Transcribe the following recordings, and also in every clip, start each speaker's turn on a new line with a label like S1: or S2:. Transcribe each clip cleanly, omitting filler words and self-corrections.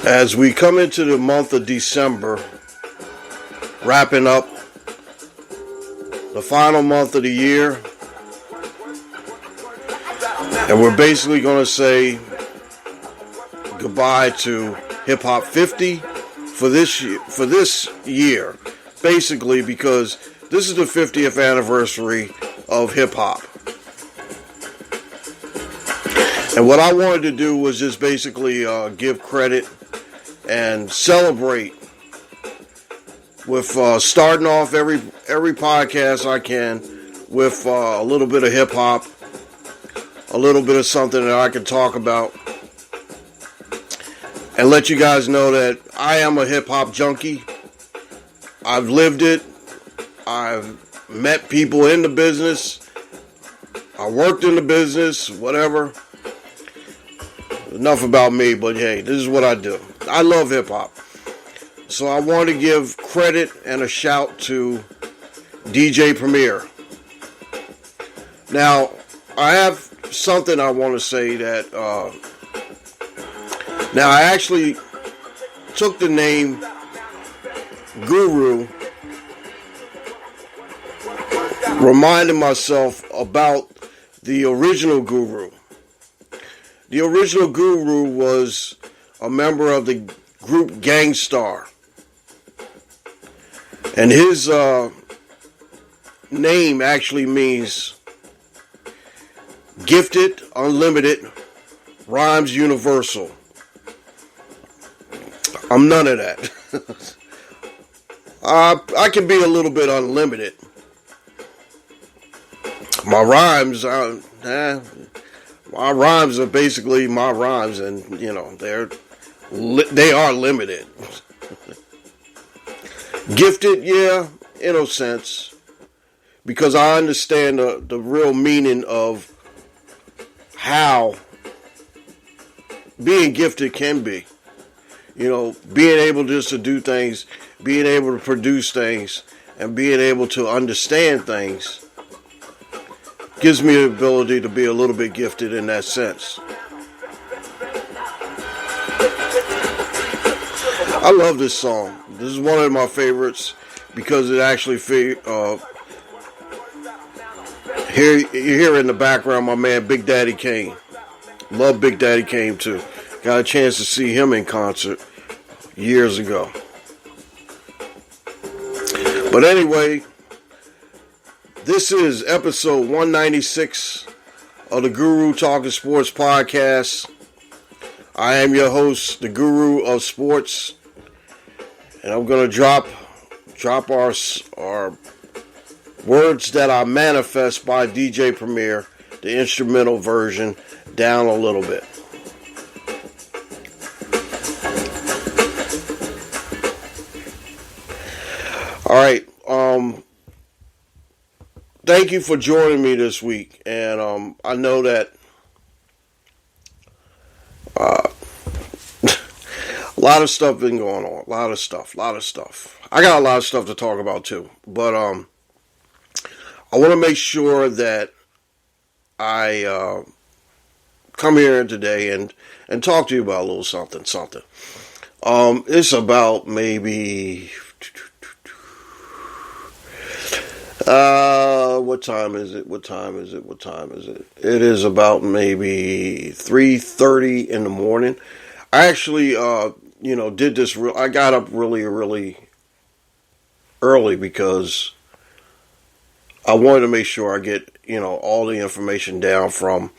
S1: As we come into the month of December, wrapping up the final month of the year, and we're basically going to say goodbye to Hip Hop 50 for this year, basically because this is the 50th anniversary of hip hop. And what I wanted to do was just basically give credit and celebrate with starting off every podcast I can with a little bit of hip hop, a little bit of something that I can talk about, and let you guys know that I am a hip hop junkie. I've lived it. I've met people in the business. I worked in the business, whatever. Enough about me, but hey, this is what I do. I love hip-hop. So I want to give credit and a shout to DJ Premier. Now, I have something I want to say that... now, I actually took the name Guru, reminding myself about the original Guru. The original Guru was a member of the group Gangstar. And his name actually means gifted, unlimited, rhymes universal. I'm none of that. I can be a little bit unlimited. My rhymes are... my rhymes are basically my rhymes, and you know they are limited. Gifted, yeah, in a sense, because I understand the real meaning of how being gifted can be. You know, being able just to do things, being able to produce things, and being able to understand things gives me the ability to be a little bit gifted in that sense. I love this song. This is one of my favorites because it actually here you hear in the background my man Big Daddy Kane. Love Big Daddy Kane too. Got a chance to see him in concert years ago. But anyway, this is episode 196 of the Guru Talkin Sports Podcast. I am your host, the Guru of Sports, and I'm going to drop our Words That I Manifest by DJ Premier, the instrumental version, down a little bit. All right, thank you for joining me this week, and I know that a lot of stuff been going on, a lot of stuff. I got a lot of stuff to talk about too, but I want to make sure that I come here today and talk to you about a little something. It's about maybe... what time is it? It is about maybe 3:30 in the morning. I actually, did this. I got up really early because I wanted to make sure I get, all the information down from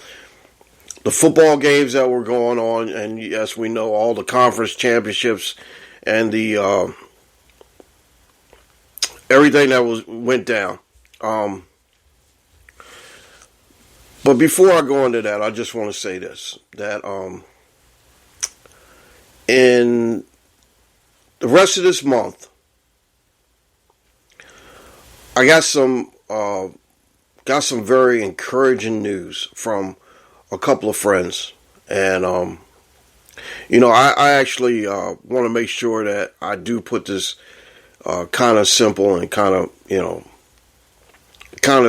S1: the football games that were going on. And yes, we know all the conference championships and the, everything that went down. But before I go into that, I just want to say this, that in rest of this month, I got some very encouraging news from a couple of friends, and I actually want to make sure that I do put this kind of simple and kind of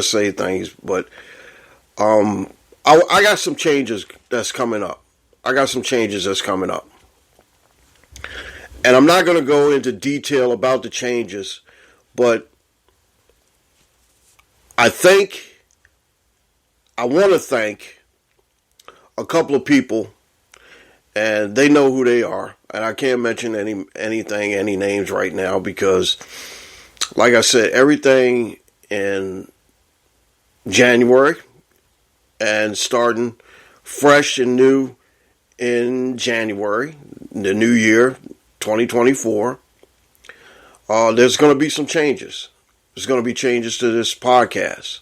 S1: say things, but I got some changes that's coming up. And I'm not going to go into detail about the changes, but I want to thank a couple of people, and they know who they are. And I can't mention any names right now because, like I said, everything in January and starting fresh and new in January, the new year, 2024, there's going to be some changes. There's going to be changes to this podcast.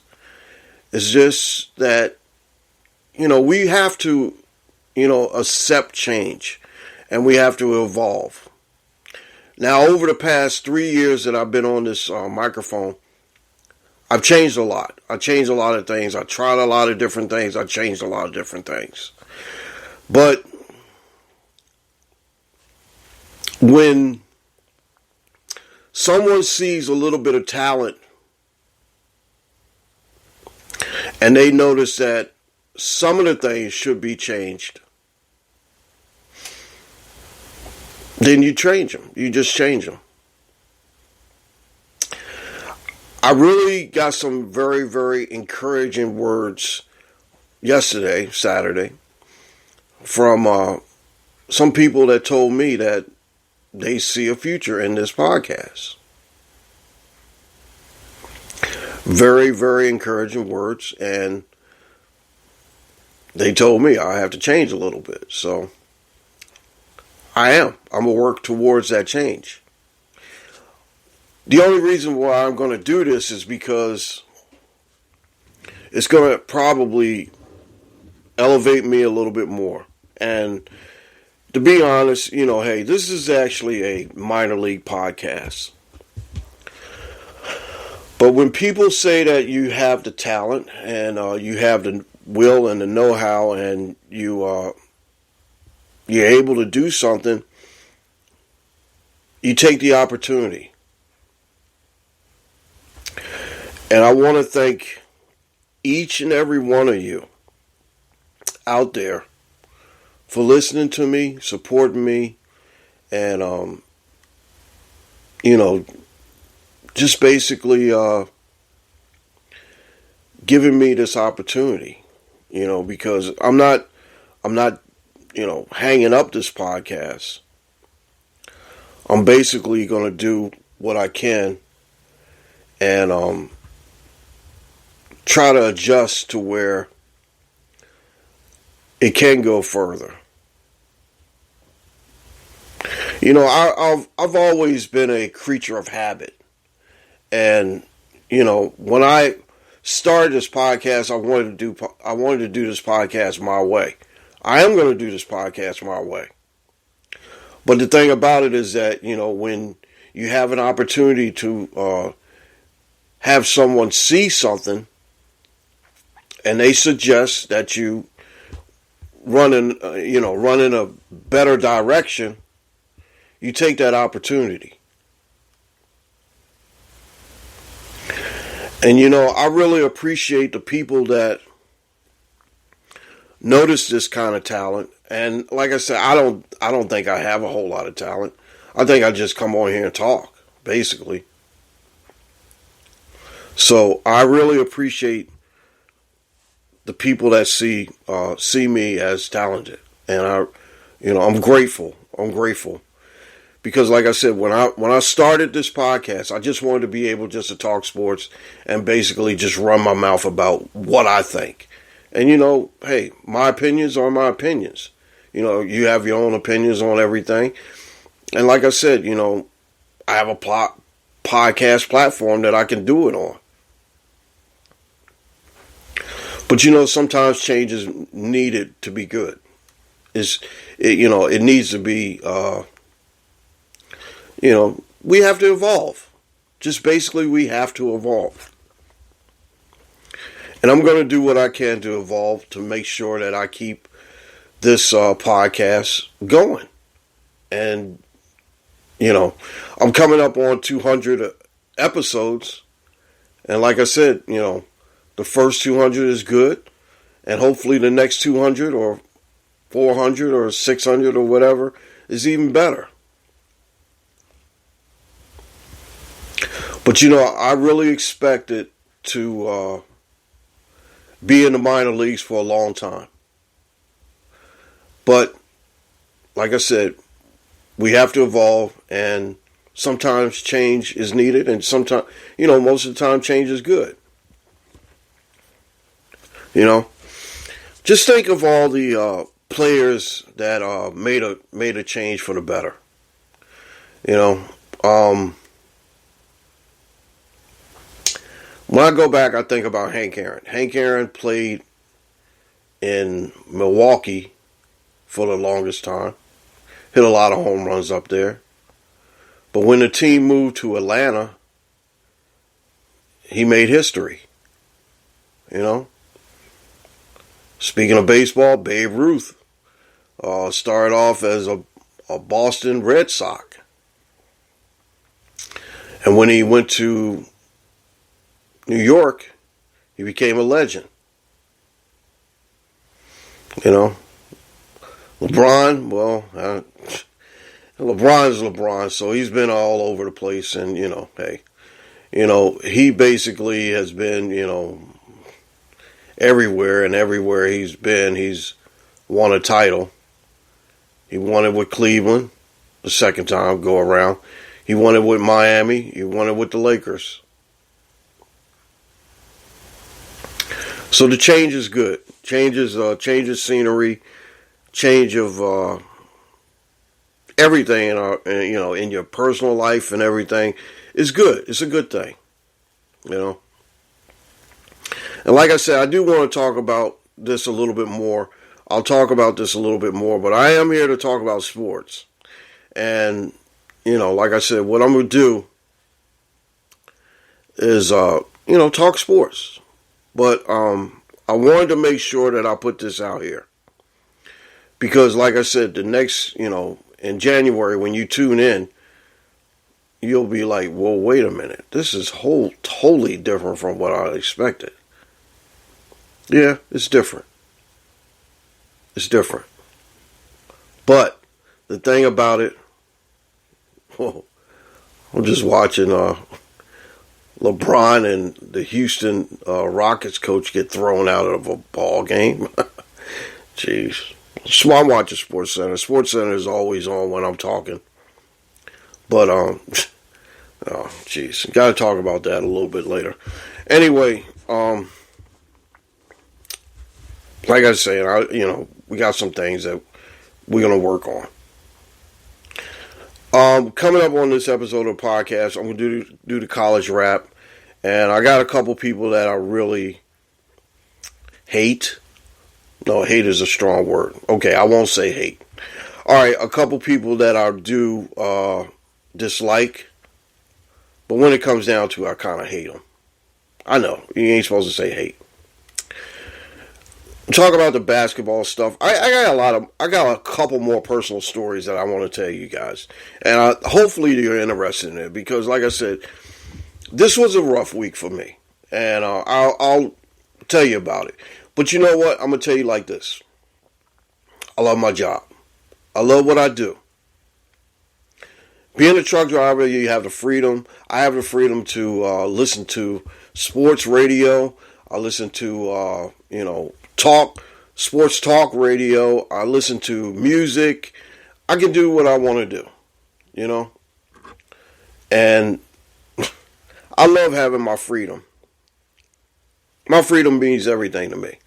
S1: It's just that, we have to, accept change, and we have to evolve. Now, over the past 3 years that I've been on this microphone, I've changed a lot. I changed a lot of things. I tried a lot of different things. I changed a lot of different things. But when someone sees a little bit of talent and they notice that some of the things should be changed, then you change them. You just change them. I really got some very, very encouraging words yesterday, Saturday, from some people that told me that they see a future in this podcast. Very, very encouraging words, and they told me I have to change a little bit. So I'm going to work towards that change. The only reason why I'm going to do this is because it's going to probably elevate me a little bit more. And to be honest, hey, this is actually a minor league podcast. But when people say that you have the talent and you have the will and the know-how and you're able to do something, you take the opportunity. And I want to thank each and every one of you out there for listening to me, supporting me, and, just basically giving me this opportunity, because I'm not, hanging up this podcast. I'm basically going to do what I can and try to adjust to where it can go further. I've always been a creature of habit. And, when I started this podcast, I wanted to do this podcast my way. I am going to do this podcast my way. But the thing about it is that, when you have an opportunity to have someone see something and they suggest that you run in a better direction, you take that opportunity. And I really appreciate the people that notice this kind of talent. And like I said, I don't think I have a whole lot of talent. I think I just come on here and talk, basically. So I really appreciate the people that see me as talented, and I'm grateful. Because like I said, when I started this podcast, I just wanted to be able just to talk sports and basically just run my mouth about what I think. And hey, my opinions are my opinions. You have your own opinions on everything. And like I said, I have a podcast platform that I can do it on. But sometimes change is needed to be good. It needs to be we have to evolve. Just basically, we have to evolve. And I'm going to do what I can to evolve to make sure that I keep this podcast going. And, I'm coming up on 200 episodes. And like I said, the first 200 is good. And hopefully the next 200 or 400 or 600 or whatever is even better. But, I really expected to be in the minor leagues for a long time. But, like I said, we have to evolve, and sometimes change is needed, and sometimes, most of the time change is good. Just think of all the players that made a change for the better. When I go back, I think about Hank Aaron. Hank Aaron played in Milwaukee for the longest time. Hit a lot of home runs up there. But when the team moved to Atlanta, he made history. Speaking of baseball, Babe Ruth started off as a Boston Red Sox. And when he went to New York, he became a legend. LeBron, well, LeBron's LeBron, so he's been all over the place, and, he basically has been, everywhere, and everywhere he's been, he's won a title. He won it with Cleveland the second time go around. He won it with Miami. He won it with the Lakers. So the change is good. Change of scenery, change of everything in your personal life and everything is good. It's a good thing, And like I said, I do want to talk about this a little bit more. I'll talk about this a little bit more, but I am here to talk about sports. And, like I said, what I'm going to do is, talk sports. But I wanted to make sure that I put this out here. Because, like I said, the next, in January, when you tune in, you'll be like, well, wait a minute. This is totally different from what I expected. Yeah, it's different. It's different. But the thing about it, I'm just watching LeBron and the Houston Rockets coach get thrown out of a ball game. Jeez. So I'm watching Sports Center. Sports Center is always on when I'm talking. But, oh, jeez. Got to talk about that a little bit later. Anyway, like I was saying, we got some things that we're going to work on. Coming up on this episode of the podcast, I'm going to do the college rap. And I got a couple people that I really hate. No, hate is a strong word. Okay, I won't say hate. All right, a couple people that I do dislike. But when it comes down to it, I kind of hate them. I know, you ain't supposed to say hate. Talk about the basketball stuff. I got a couple more personal stories that I want to tell you guys. And hopefully you're interested in it. Because like I said, this was a rough week for me. And I'll tell you about it. But you know what? I'm going to tell you like this. I love my job. I love what I do. Being a truck driver, you have the freedom. I have the freedom to listen to sports radio. I listen to, sports talk radio. I listen to music. I can do what I want to do, And I love having my freedom. My freedom means everything to me.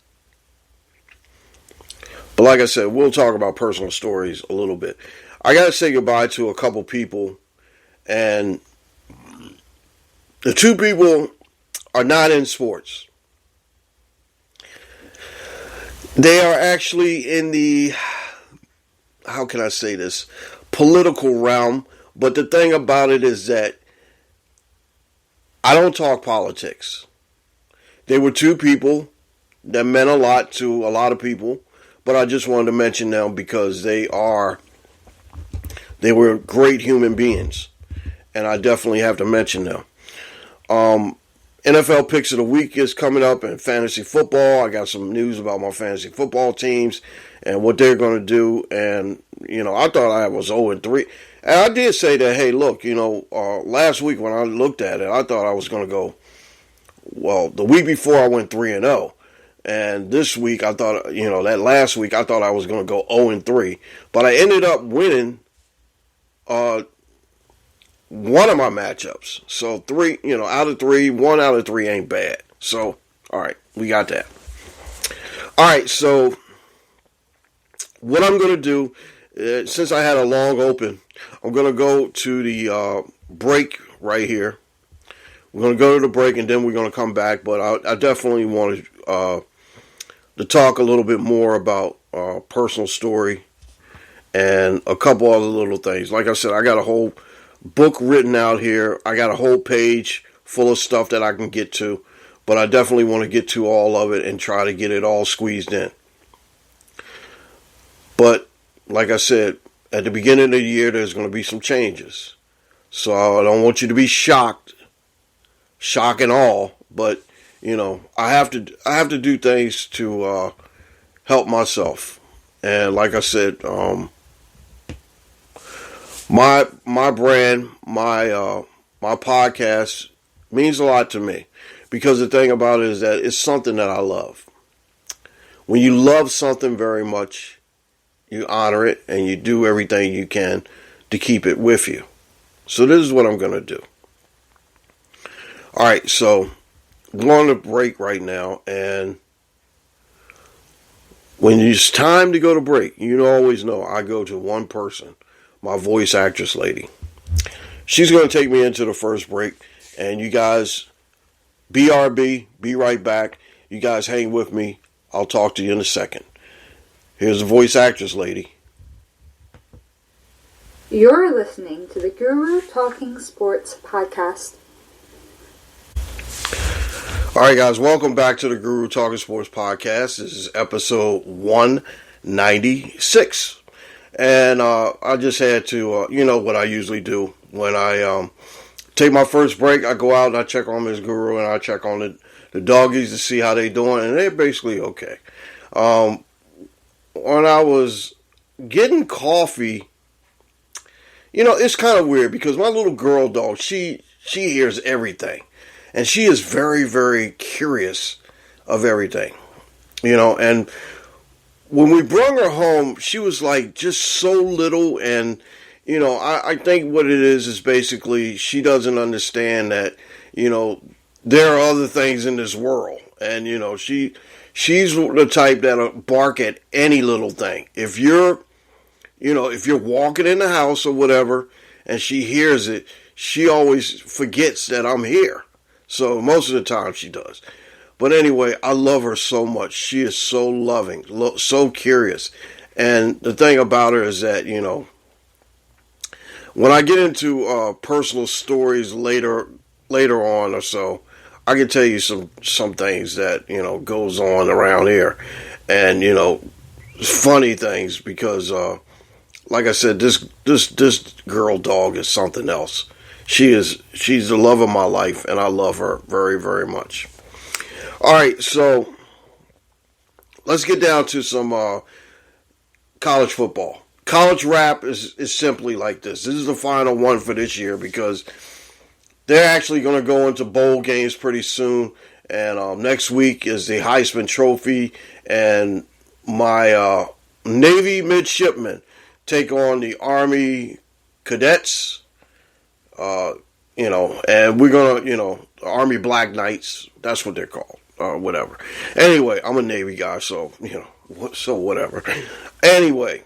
S1: But like I said, we'll talk about personal stories a little bit. I got to say goodbye to a couple people. And the two people are not in sports. They are actually in the, how can I say this, political realm, But the thing about it is that I don't talk politics. They were two people that meant a lot to a lot of people, but I just wanted to mention them because they were great human beings, and I definitely have to mention them. NFL Picks of the Week is coming up in fantasy football. I got some news about my fantasy football teams and what they're going to do. And, I thought I was 0-3. And I did say that, hey, look, last week when I looked at it, I thought I was going to go, well, the week before I went 3-0. And this week, I thought, that last week, I thought I was going to go 0-3. But I ended up winning one of my matchups. So 3, out of 3, 1 out of 3 ain't bad. So, all right, we got that. All right, so what I'm going to do, since I had a long open, I'm going to go to the break right here. We're going to go to the break, and then we're going to come back. But I definitely want to talk a little bit more about personal story and a couple other little things. Like I said, I got a whole book written out here. I got a whole page full of stuff that I can get to, but I definitely want to get to all of it and try to get it all squeezed in. But like I said, at the beginning of the year, there's going to be some changes. So I don't want you to be shock and all, but I have to do things to help myself. And like I said, my brand, my podcast means a lot to me, because the thing about it is that it's something that I love. When you love something very much, you honor it and you do everything you can to keep it with you. So this is what I'm going to do. All right, so I'm going to break right now, and when it's time to go to break, you always know I go to one person, my voice actress lady. She's going to take me into the first break, and you guys, BRB, be right back. You guys hang with me. I'll talk to you in a second. Here's the voice actress lady.
S2: You're listening to the Guru Talking Sports Podcast.
S1: All right, guys, welcome back to the Guru Talking Sports Podcast. This is episode 196. And I just had to, what I usually do when I take my first break. I go out and I check on Miss Guru, and I check on the doggies to see how they doing, and they're basically okay. When I was getting coffee, it's kind of weird because my little girl dog, she hears everything, and she is very, very curious of everything, and when we brought her home, she was like just so little, and I think what it is basically she doesn't understand that there are other things in this world, and she's the type that'll bark at any little thing. If you're walking in the house or whatever, and she hears it, she always forgets that I'm here. So most of the time she does. But anyway, I love her so much. She is so loving, so curious. And the thing about her is that, when I get into personal stories later on or so, I can tell you some things that, goes on around here. And, funny things because, like I said, this girl dog is something else. She's the love of my life, and I love her very, very much. All right, so let's get down to some college football. College rap is simply like this. This is the final one for this year because they're actually going to go into bowl games pretty soon. And next week is the Heisman Trophy. And my Navy midshipmen take on the Army cadets. And we're going to, Army Black Knights. That's what they're called. Whatever. Anyway, I'm a Navy guy, so, so whatever. Anyway,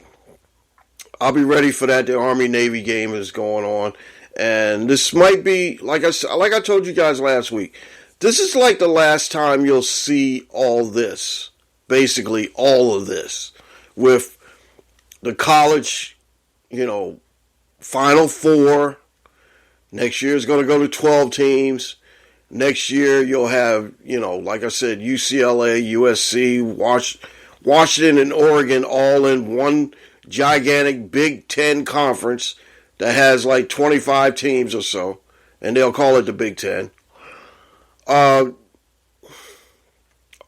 S1: I'll be ready for that. The Army-Navy game is going on. And this might be, like I told you guys last week, this is like the last time you'll see all this. Basically, all of this. With the college, Final Four. Next year is going to go to 12 teams. Next year you'll have, like I said, UCLA, USC, Washington, and Oregon all in one gigantic Big Ten conference that has like 25 teams or so, and they'll call it the Big Ten. Army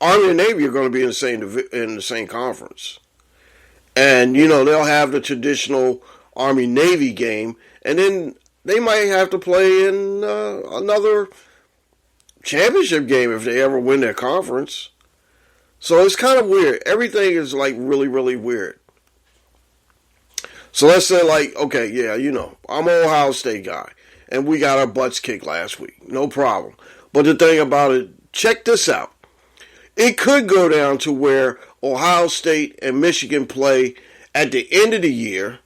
S1: and Navy are going to be in the same conference, and they'll have the traditional Army Navy game, and then they might have to play in another championship game if they ever win their conference. So it's kind of weird. Everything is like really, really weird. So let's say like, okay, yeah, I'm an Ohio State guy, and we got our butts kicked last week. No problem. But the thing about it, check this out. It could go down to where Ohio State and Michigan play at the end of the year,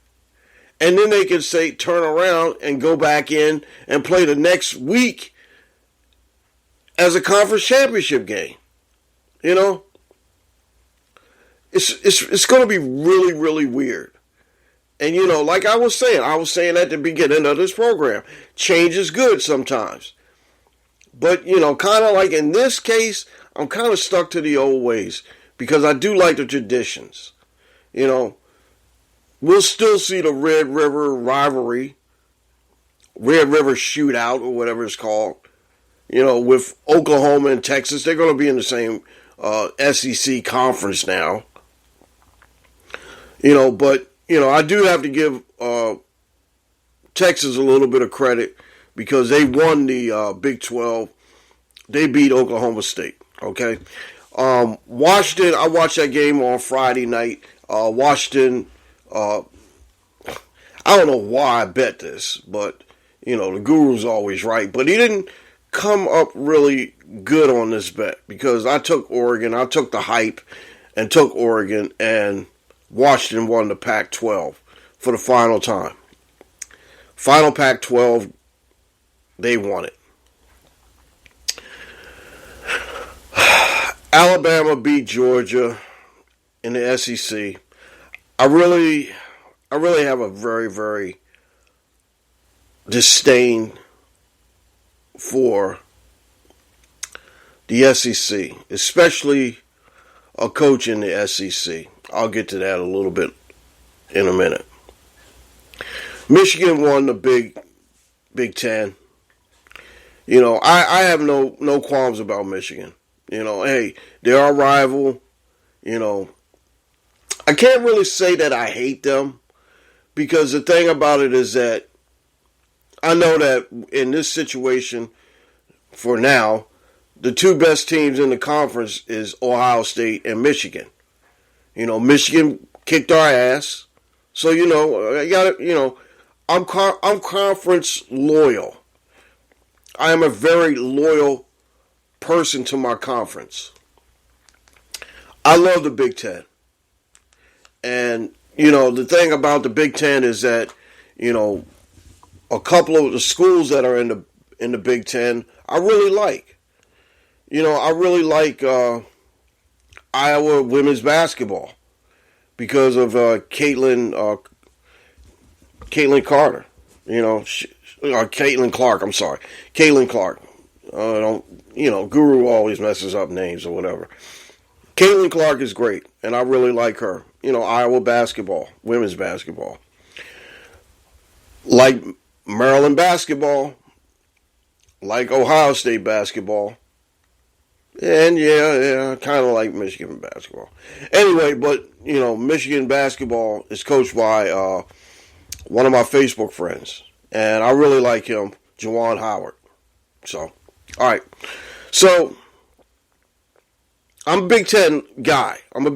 S1: and then they can turn around and go back in and play the next week as a conference championship game. It's going to be really, really weird. And, like I was saying at the beginning of this program, change is good sometimes. But, kind of like in this case, I'm kind of stuck to the old ways because I do like the traditions. We'll still see the Red River rivalry, Red River shootout or whatever it's called. With Oklahoma and Texas, they're going to be in the same SEC conference now. But, I do have to give Texas a little bit of credit because they won the Big 12. They beat Oklahoma State, okay? Washington, I watched that game on Friday night. Washington, I don't know why I bet this, but, the guru's always right. But he didn't come up really good on this bet because I took Oregon. I took the hype and took Oregon, and Washington won the Pac-12 for the final time. Final Pac-12, they won it. Alabama beat Georgia in the SEC. I really have a very, very disdain for the SEC, especially a coach in the SEC. I'll get to that a little bit in a minute. Michigan won the Big Ten. I have no qualms about Michigan. Hey, they're our rival. I can't really say that I hate them because the thing about it is that I know that in this situation, for now, the two best teams in the conference is Ohio State and Michigan. Michigan kicked our ass, so I got to. I'm conference loyal. I am a very loyal person to my conference. I love the Big Ten, and the thing about the Big Ten is that a couple of the schools that are in the Big Ten I really like. I really like Iowa women's basketball because of Caitlin Carter. Caitlin Clark. I'm sorry, Caitlin Clark. Guru always messes up names or whatever. Caitlin Clark is great, and I really like her. Iowa basketball, women's basketball. Like Maryland basketball, like Ohio State basketball, and I kind of like Michigan basketball. Anyway, but, Michigan basketball is coached by one of my Facebook friends, and I really like him, Juwan Howard. So, all right. So, I'm a Big Ten guy. For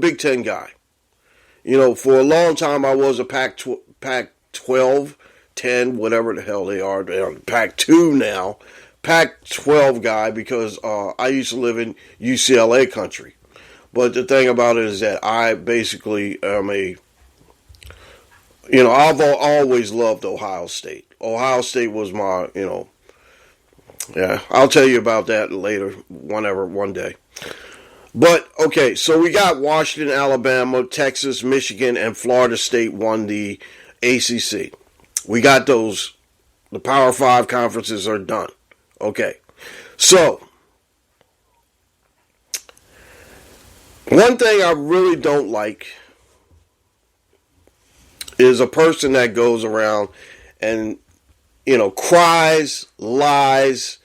S1: a long time, I was a Pac-12, 10, whatever the hell they are. They're on Pac-2 now. Pac-12 guy because I used to live in UCLA country. But the thing about it is that I basically am I've always loved Ohio State. Ohio State was my, I'll tell you about that later, one day. But, okay, so we got Washington, Alabama, Texas, Michigan, and Florida State won the ACC. We got those. The Power 5 conferences are done. Okay. So, one thing I really don't like is a person that goes around and, cries, lies,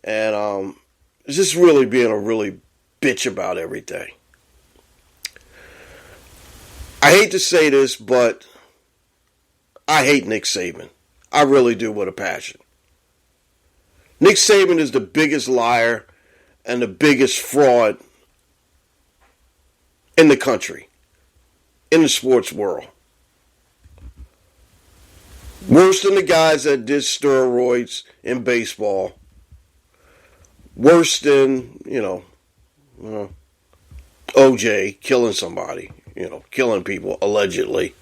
S1: and just really being a really bitch about everything. I hate to say this, but I hate Nick Saban. I really do, with a passion. Nick Saban is the biggest liar and the biggest fraud in the country, in the sports world. Worse than the guys that did steroids in baseball. Worse than, OJ killing somebody, killing people allegedly.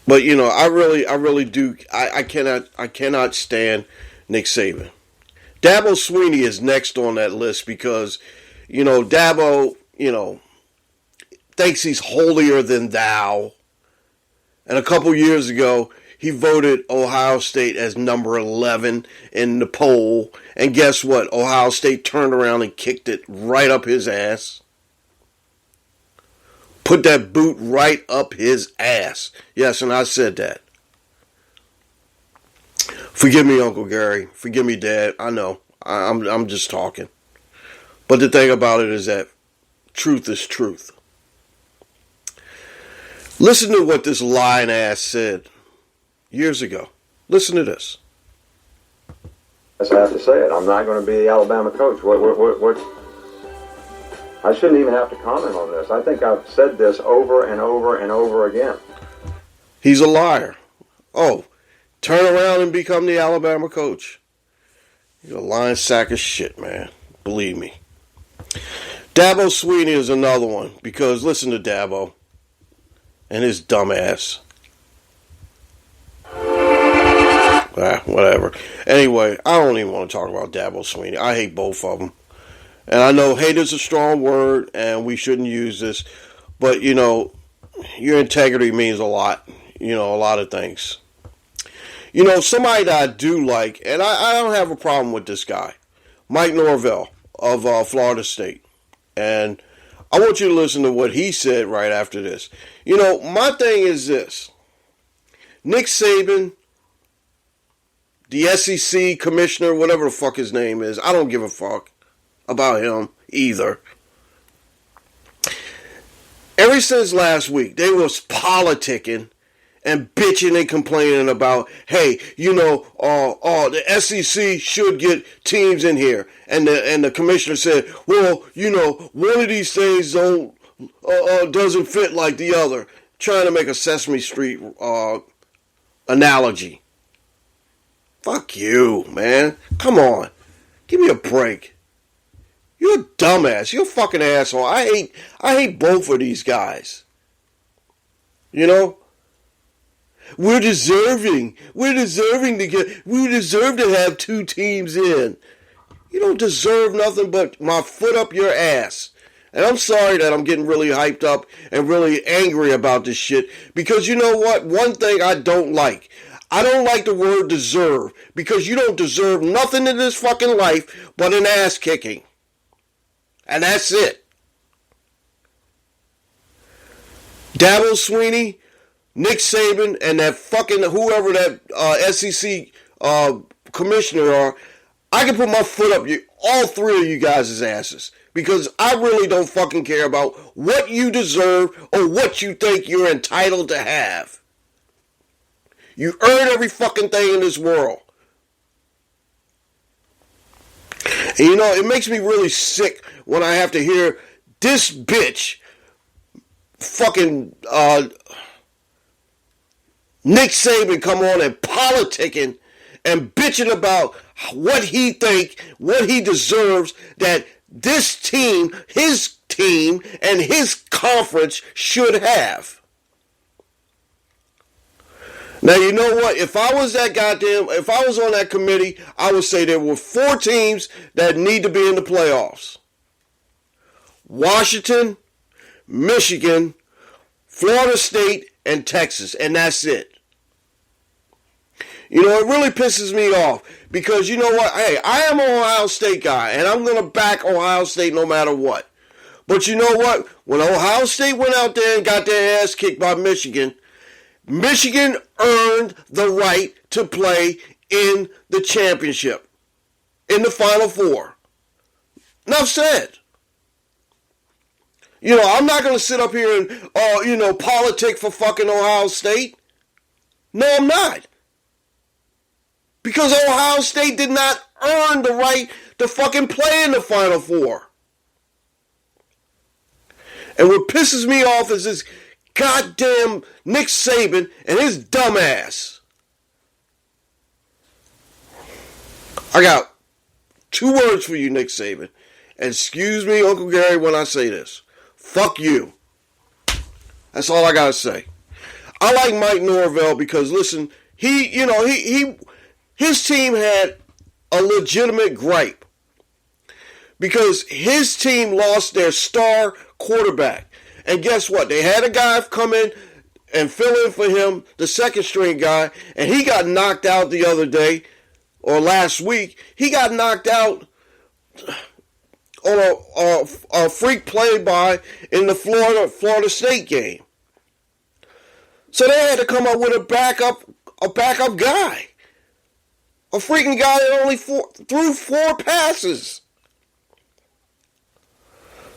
S1: But I really do. I cannot stand Nick Saban. Dabo Sweeney is next on that list because, Dabo, thinks he's holier than thou. And a couple years ago, he voted Ohio State as number 11 in the poll. And guess what? Ohio State turned around and kicked it right up his ass. Put that boot right up his ass. Yes, and I said that. Forgive me, Uncle Gary. Forgive me, Dad. I know. I'm just talking. But the thing about it is that truth is truth. Listen to what this lying ass said years ago. Listen to this.
S3: I have to say it. I'm not going to be the Alabama coach. What? I shouldn't even have to comment on this. I think I've said this over and over and over again.
S1: He's a liar. Oh, turn around and become the Alabama coach. You're a lying sack of shit, man. Believe me. Dabo Sweeney is another one because listen to Dabo and his dumb ass. Whatever. Anyway, I don't even want to talk about Dabo Sweeney. I hate both of them. And I know hate is a strong word and we shouldn't use this. But, your integrity means a lot. A lot of things. Somebody that I do like, and I don't have a problem with this guy, Mike Norvell of Florida State. And I want you to listen to what he said right after this. My thing is this. Nick Saban, the SEC commissioner, whatever the fuck his name is, I don't give a fuck about him either. Ever since last week, they was politicking and bitching and complaining about, hey, the SEC should get teams in here. And the commissioner said, well, one of these things doesn't fit like the other. Trying to make a Sesame Street analogy. Fuck you, man. Come on. Give me a break. You're a dumbass. You're a fucking asshole. I hate both of these guys. We're deserving to have two teams in. You don't deserve nothing but my foot up your ass. And I'm sorry that I'm getting really hyped up and really angry about this shit. Because you know what? One thing I don't like. I don't like the word deserve. Because you don't deserve nothing in this fucking life but an ass kicking. And that's it. Dabo Sweeney, Nick Saban, and that fucking whoever that SEC commissioner are, I can put my foot up all three of you guys' asses. Because I really don't fucking care about what you deserve or what you think you're entitled to have. You earn every fucking thing in this world. And it makes me really sick when I have to hear this bitch fucking Nick Saban come on and politicking and bitching about what he deserves that this team, his team, and his conference should have. Now, you know what? If I was on that committee, I would say there were 4 teams that need to be in the playoffs. Washington, Michigan, Florida State, and Texas. And that's it. You know, it really pisses me off because you know what? Hey, I am an Ohio State guy, and I'm going to back Ohio State no matter what. But you know what? When Ohio State went out there and got their ass kicked by Michigan, Michigan earned the right to play in the championship, in the Final Four. Enough said. You know, I'm not going to sit up here and, politic for fucking Ohio State. No, I'm not. Because Ohio State did not earn the right to fucking play in the Final Four. And what pisses me off is this goddamn Nick Saban and his dumbass. I got 2 words for you, Nick Saban. And excuse me, Uncle Gary, when I say this. Fuck you. That's all I gotta say. I like Mike Norvell because, listen, his team had a legitimate gripe because his team lost their star quarterback. And guess what? They had a guy come in and fill in for him, the second string guy, and he got knocked out the other day, or last week. He got knocked out on a freak play-by in the Florida State game. So they had to come up with a backup guy. A freaking guy that only threw 4 passes.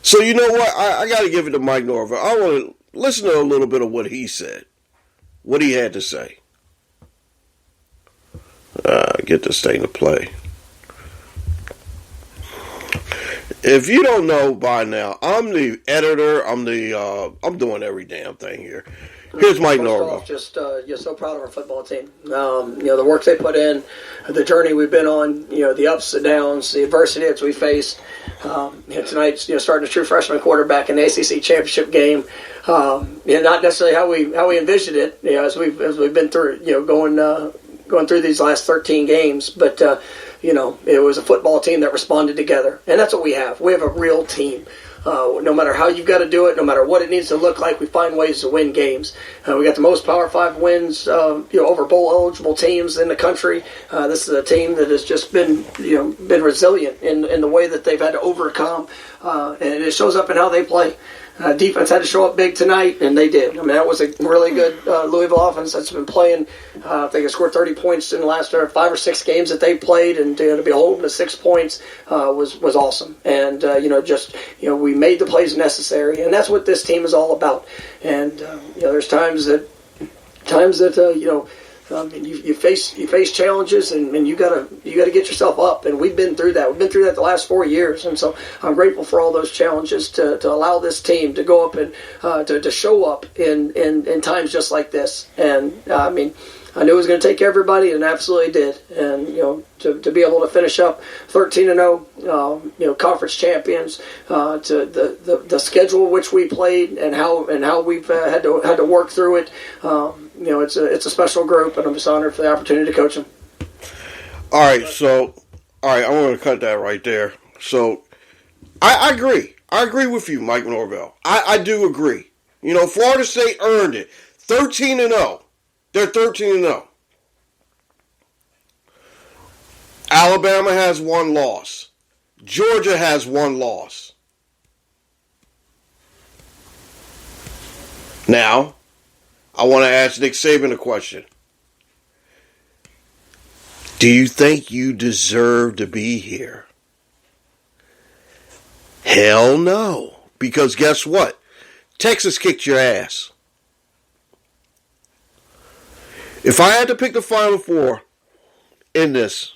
S1: So you know what? I got to give it to Mike Norvell. I want to listen to a little bit of what he said. What he had to say. Get this thing to play. If you don't know by now, I'm the editor. I'm doing every damn thing here. Here's Mike Norvell.
S4: Just so proud of our football team. The work they put in, the journey we've been on. The ups and downs, the adversity that we faced. Tonight's starting a true freshman quarterback in the ACC championship game. Not necessarily how we envisioned it. As we've been through. Going through these last 13 games, but. It was a football team that responded together. And that's what we have. We have a real team. No matter how you've got to do it, no matter what it needs to look like, we find ways to win games. We got the most Power 5 wins over bowl-eligible teams in the country. This is a team that has just been resilient in the way that they've had to overcome. And it shows up in how they play. Defense had to show up big tonight, and they did. I mean, that was a really good Louisville offense that's been playing. I think it scored 30 points in the last 5 or 6 games that they played, and to be holding to 6 points was awesome. And we made the plays necessary, and that's what this team is all about. And there's times that you face challenges, and you gotta get yourself up, and we've been through that. We've been through that the last 4 years, and so I'm grateful for all those challenges to allow this team to go up and to show up in times just like this. And I knew it was going to take everybody, and absolutely did. And to be able to finish up 13-0, conference champions, to the schedule which we played and how we've had to work through it. It's a special group, and I'm just honored for the opportunity to coach them.
S1: All right, I'm going to cut that right there. So, I agree. I agree with you, Mike Norvell. I do agree. Florida State earned it. 13-0. They're 13-0. Alabama has 1 loss. Georgia has 1 loss. Now, I want to ask Nick Saban a question. Do you think you deserve to be here? Hell no. Because guess what? Texas kicked your ass. If I had to pick the Final Four in this,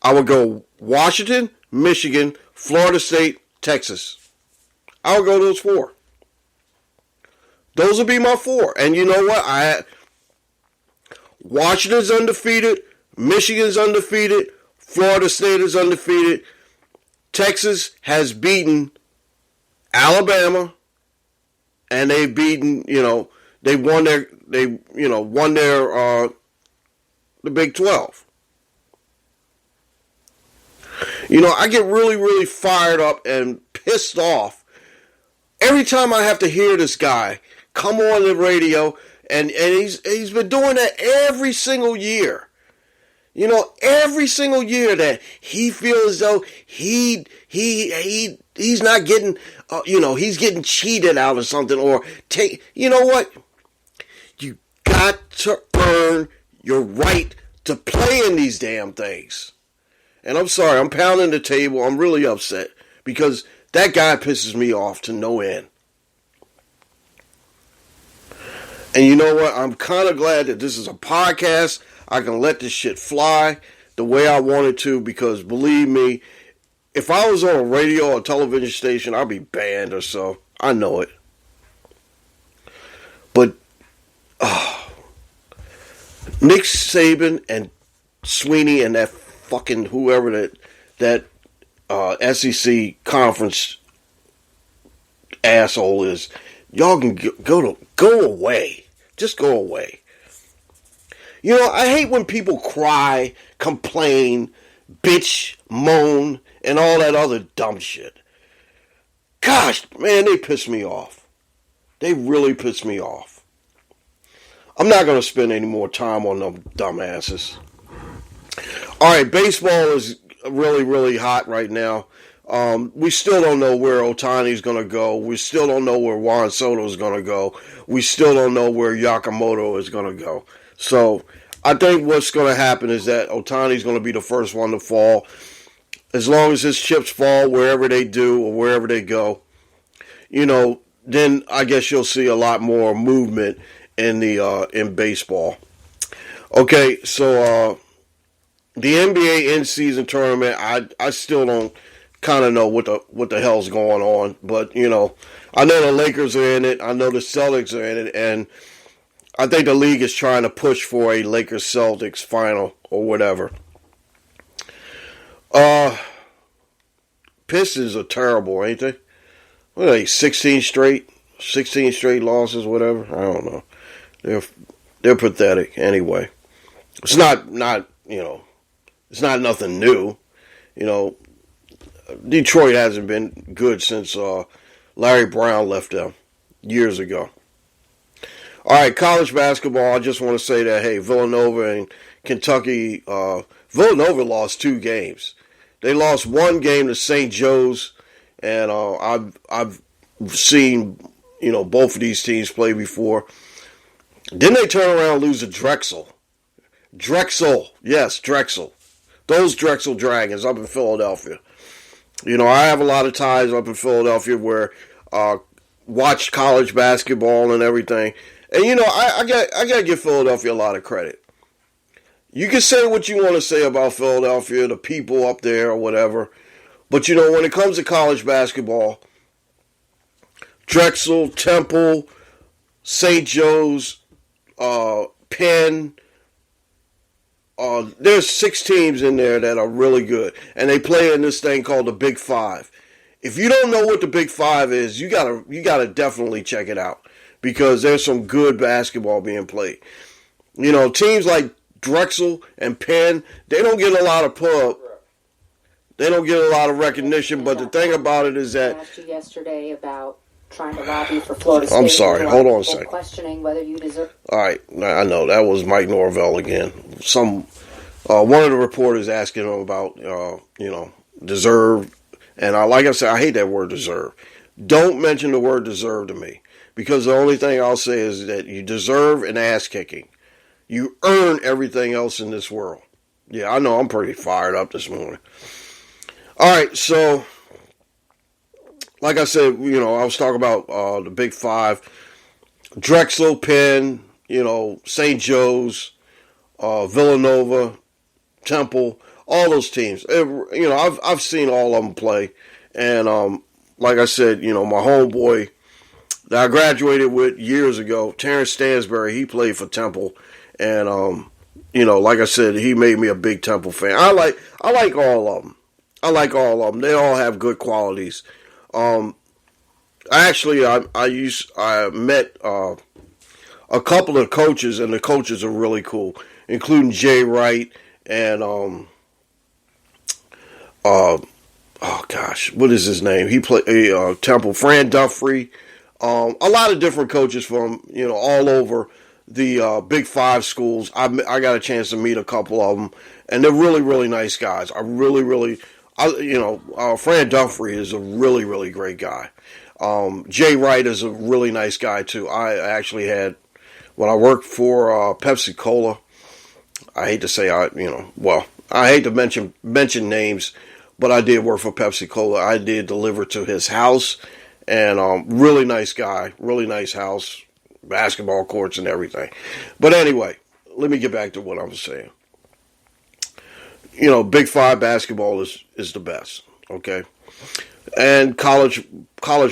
S1: I would go Washington, Michigan, Florida State, Texas. I would go those 4. Those would be my 4. And you know what? Washington's undefeated, Michigan's undefeated, Florida State is undefeated. Texas has beaten Alabama, and they've beaten, they won the Big 12. I get really, really fired up and pissed off every time I have to hear this guy come on the radio, and he's been doing that every single year. Every single year that he feels as though he's not getting, he's getting cheated out of something or you know what? You got to earn your right to play in these damn things. And I'm sorry, I'm pounding the table. I'm really upset because that guy pisses me off to no end. And you know what? I'm kind of glad that this is a podcast. I can let this shit fly the way I want it to because believe me, if I was on a radio or television station, I'd be banned or so. I know it. But Nick Saban and Sweeney and that fucking whoever that SEC conference asshole is, y'all can go away. Just go away. I hate when people cry, complain, bitch, moan, and all that other dumb shit. Gosh, man, they piss me off. They really piss me off. I'm not going to spend any more time on them dumbasses. All right, baseball is really, really hot right now. We still don't know where Ohtani's going to go. We still don't know where Juan Soto is going to go. We still don't know where Yamamoto is going to go. So I think what's going to happen is that Ohtani's going to be the first one to fall. As long as his chips fall wherever they do or wherever they go, then I guess you'll see a lot more movement in baseball. Okay, so the NBA in-season tournament, I still don't kind of know what the hell's going on, but I know the Lakers are in it, I know the Celtics are in it, and I think the league is trying to push for a Lakers-Celtics final or whatever. Pistons are terrible, ain't they? What are they, 16 straight losses, whatever? I don't know. They're pathetic anyway. It's not it's not nothing new. Detroit hasn't been good since Larry Brown left them years ago. All right, college basketball, I just want to say that, hey, Villanova and Kentucky, Villanova lost 2 games. They lost 1 game to St. Joe's, and I've seen, both of these teams play before. Then they turn around and lose to Drexel. Yes, Drexel. Those Drexel Dragons up in Philadelphia. I have a lot of ties up in Philadelphia where watched college basketball and everything. And, I got to give Philadelphia a lot of credit. You can say what you want to say about Philadelphia, the people up there or whatever. But, when it comes to college basketball, Drexel, Temple, St. Joe's, Penn, there's 6 teams in there that are really good. And they play in this thing called the Big Five. If you don't know what the Big Five is, you gotta definitely check it out. Because there's some good basketball being played. Teams like Drexel and Penn, they don't get a lot of pub. They don't get a lot of recognition. But the thing about it is that
S5: I asked you yesterday about trying to lobby for Florida State.
S1: I'm sorry. Hold on a second.
S5: Questioning whether you deserve.
S1: All right, I know that was Mike Norvell again. One of the reporters asking him about deserve, and like I said, I hate that word deserve. Don't mention the word deserve to me. Because the only thing I'll say is that you deserve an ass kicking. You earn everything else in this world. Yeah, I know I'm pretty fired up this morning. All right, so like I said, I was talking about the Big Five. Drexel, Penn, St. Joe's, Villanova, Temple, all those teams. I've seen all of them play. And like I said, my homeboy that I graduated with years ago, Terrence Stansbury, he played for Temple, and like I said, he made me a big Temple fan. I like all of them. They all have good qualities. I met a couple of coaches, and the coaches are really cool, including Jay Wright and what is his name? He played Temple. Fran Duffrey. A lot of different coaches from all over the Big Five schools. I got a chance to meet a couple of them, and they're really, really nice guys. Fran Dunphy is a really, really great guy. Jay Wright is a really nice guy too. I actually had, when I worked for Pepsi Cola, I hate to say I hate to mention names, but I did work for Pepsi Cola. I did deliver to his house, and really nice guy, really nice house, basketball courts and everything. But anyway, let me get back to what I was saying. Big Five basketball is the best, okay? And college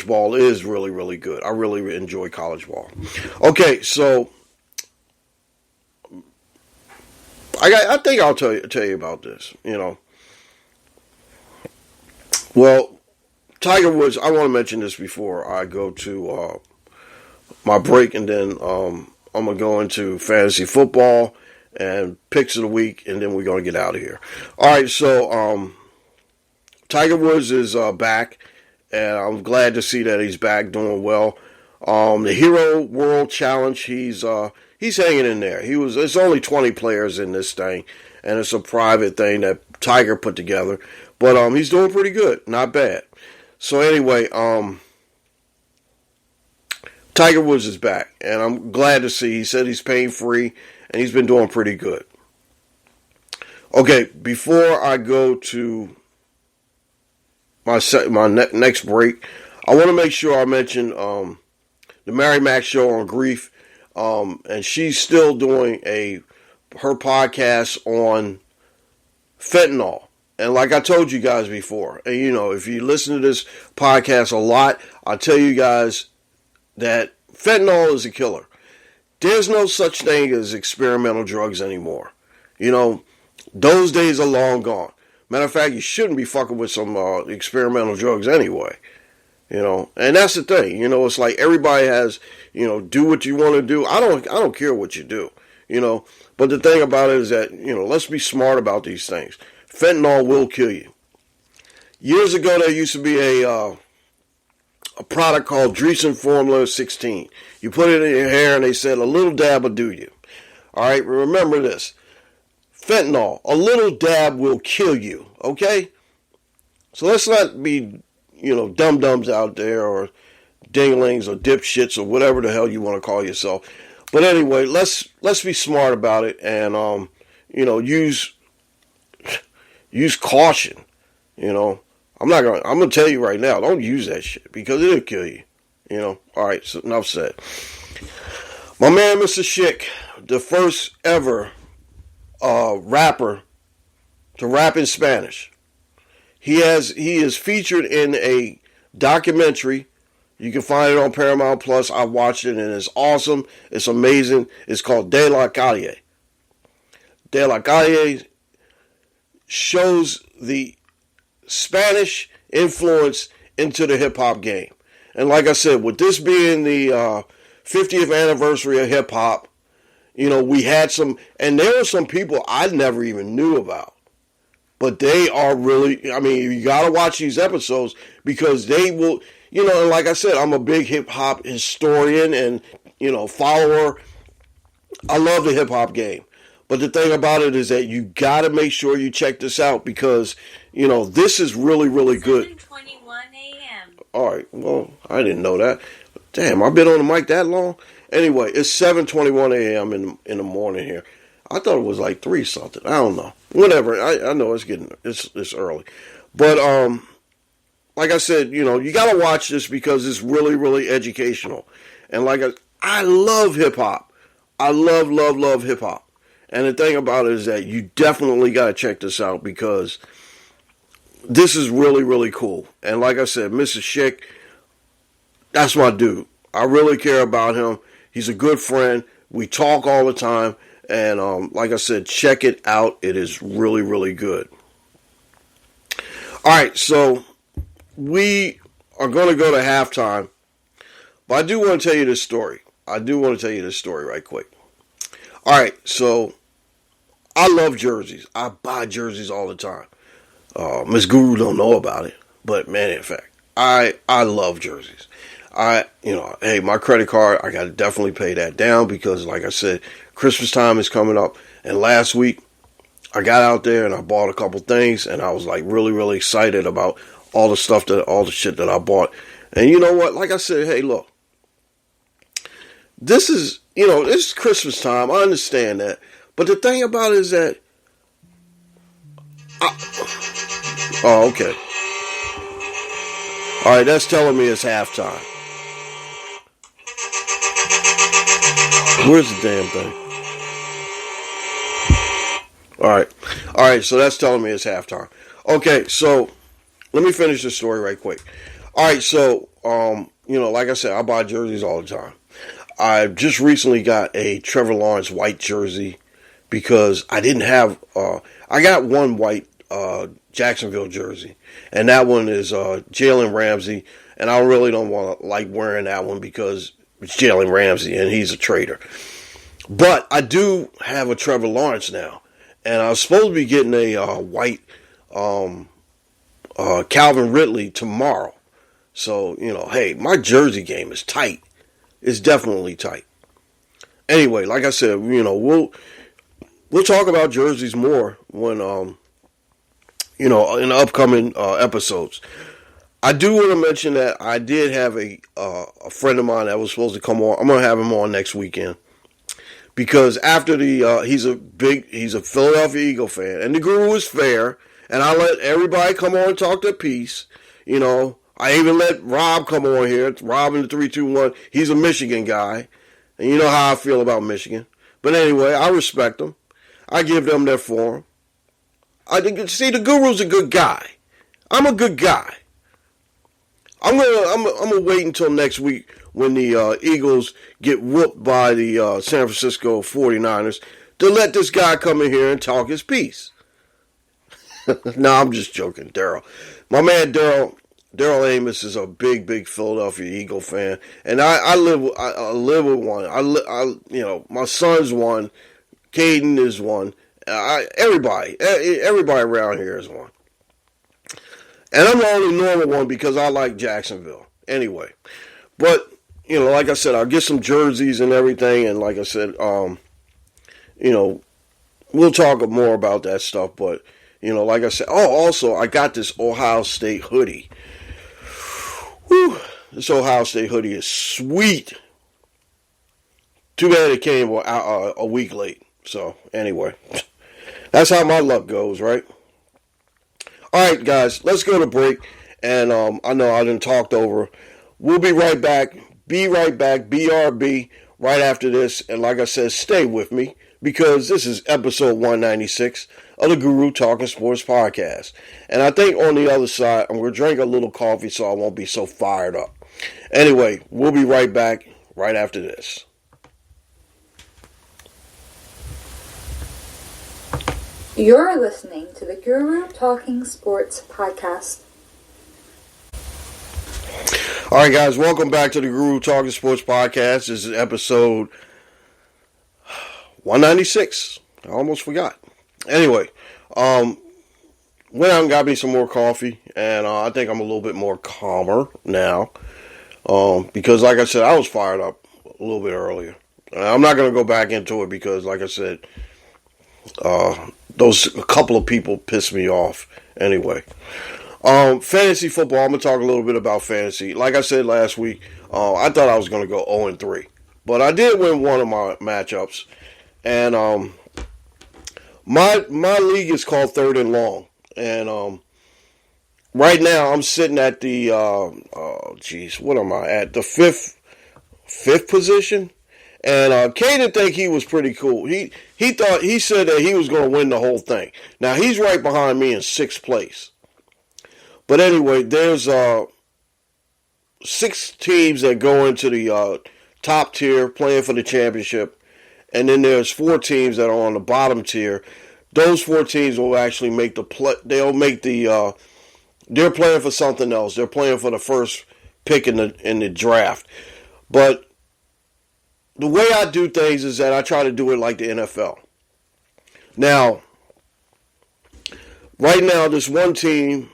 S1: ball is really, really good. I really enjoy college ball. Okay, so I think I'll tell you about this. Well, Tiger Woods. I want to mention this before I go to my break, and then I'm gonna go into fantasy football and picks of the week, and then we're gonna get out of here. All right, so Tiger Woods is back, and I'm glad to see that he's back doing well. The Hero World Challenge, he's hanging in there. It's only 20 players in this thing, and it's a private thing that Tiger put together. But he's doing pretty good, not bad. So anyway, Tiger Woods is back, and I'm glad to see. He said he's pain free, and he's been doing pretty good. Okay, before I go to my next break, I want to make sure I mention the Mary Mac Show on Grief, and she's still doing her podcast on fentanyl. And like I told you guys before, and if you listen to this podcast a lot, I tell you guys that fentanyl is a killer. There's no such thing as experimental drugs anymore. Those days are long gone. Matter of fact, you shouldn't be fucking with some experimental drugs anyway. And that's the thing. It's like everybody has, do what you want to do. I don't care what you do. But the thing about it is that, let's be smart about these things. Fentanyl will kill you. Years ago, there used to be a product called Dreesen Formula 16. You put it in your hair, and they said a little dab will do you. All right, remember this. Fentanyl, a little dab will kill you, okay? So let's not be, dum-dums out there, or dinglings, or dipshits, or whatever the hell you want to call yourself. But anyway, let's be smart about it, and, use caution, I'm going to tell you right now, don't use that shit, because it'll kill you, All right, so enough said. My man, Mr. Schick, the first ever rapper to rap in Spanish. He is featured in a documentary. You can find it on Paramount Plus. I watched it, and it's awesome. It's amazing. It's called De La Calle. De La Calle shows the Spanish influence into the hip-hop game. And like I said, with this being the 50th anniversary of hip-hop, we had some, and there were some people I never even knew about. But they are really, you got to watch these episodes, because they will, and like I said, I'm a big hip-hop historian and, follower. I love the hip-hop game. But the thing about it is that you got to make sure you check this out, because, this is really, really good.
S6: 7:21 a.m.
S1: All right. Well, I didn't know that. Damn, I've been on the mic that long? Anyway, it's 7:21 a.m. in the morning here. I thought it was like 3 something. I don't know. Whatever. I know it's early. But, like I said, you got to watch this, because it's really, really educational. And I love hip-hop. I love hip-hop. And the thing about it is that you definitely got to check this out, because this is really, really cool. And like I said, Mr. Schick, that's my dude. I really care about him. He's a good friend. We talk all the time. And like I said, check it out. It is really, really good. All right, so we are going to go to halftime. But I do want to tell you this story. Right quick. All right, so I love jerseys. I buy jerseys all the time. Miss Guru don't know about it, but man, in fact, I love jerseys. Hey, my credit card, I got to definitely pay that down because, like I said, Christmas time is coming up. And last week, I got out there and I bought a couple things, and I was like really, really excited about all the shit that I bought. And you know what? Like I said, hey, look, this is Christmas time. I understand that. But the thing about it is that, oh, okay. All right, that's telling me it's halftime. Where's the damn thing? All right, so that's telling me it's halftime. Okay, so let me finish this story right quick. All right, so, like I said, I buy jerseys all the time. I just recently got a Trevor Lawrence white jersey because I didn't have, I got one white Jacksonville jersey, and that one is Jalen Ramsey, and I really don't want to like wearing that one because it's Jalen Ramsey, and he's a traitor. But I do have a Trevor Lawrence now, and I was supposed to be getting a white Calvin Ridley tomorrow. So, hey, my jersey game is tight. It's definitely tight. Anyway, like I said, we'll talk about jerseys more when, in the upcoming episodes. I do want to mention that I did have a friend of mine that was supposed to come on. I'm going to have him on next weekend. Because after he's a Philadelphia Eagle fan, and the Guru is fair, and I let everybody come on and talk their piece. I even let Rob come on here. Rob in the 321. He's a Michigan guy, and you know how I feel about Michigan. But anyway, I respect them. I give them their forum. See, the Guru's a good guy. I'm a good guy. I'm gonna wait until next week when the Eagles get whooped by the San Francisco 49ers to let this guy come in here and talk his piece. No, I'm just joking, Daryl. My man Daryl Amos is a big Philadelphia Eagle fan, and I live with one. My son's one. Caden is one. Everybody around here is one. And I'm the only normal one because I like Jacksonville. Anyway, but, like I said, I'll get some jerseys and everything. And like I said, we'll talk more about that stuff. But, like I said, also, I got this Ohio State hoodie. Whew, this Ohio State hoodie is sweet. Too bad it came a week late. So, anyway, that's how my luck goes, right? All right, guys, let's go to break. And I know I done talked over. We'll be right back. Be right back. BRB right after this. And like I said, stay with me because this is episode 196 of the Guru Talking Sports Podcast. And I think on the other side, I'm going to drink a little coffee so I won't be so fired up. Anyway, we'll be right back right after this.
S2: You're listening to the Guru Talking Sports Podcast.
S1: All right, guys, welcome back to the Guru Talking Sports Podcast. This is episode 196. I almost forgot. Anyway, went out and got me some more coffee, and I think I'm a little bit more calmer now because, like I said, I was fired up a little bit earlier. I'm not going to go back into it because, like I said, a couple of people pissed me off. Anyway, fantasy football. I'm gonna talk a little bit about fantasy. Like I said last week, I thought I was gonna go 0-3, but I did win one of my matchups, and my league is called Third and Long, and right now I'm sitting at the what am I at the fifth position. And Kay didn't think he was pretty cool. He said that he was going to win the whole thing. Now he's right behind me in 6th place. But anyway, there's 6 teams that go into the top tier playing for the championship, and then there's 4 teams that are on the bottom tier. Those 4 teams will actually make the play. They'll make the. They're playing for something else. They're playing for the first pick in the draft, but. The way I do things is that I try to do it like the NFL. Now, right now, this one team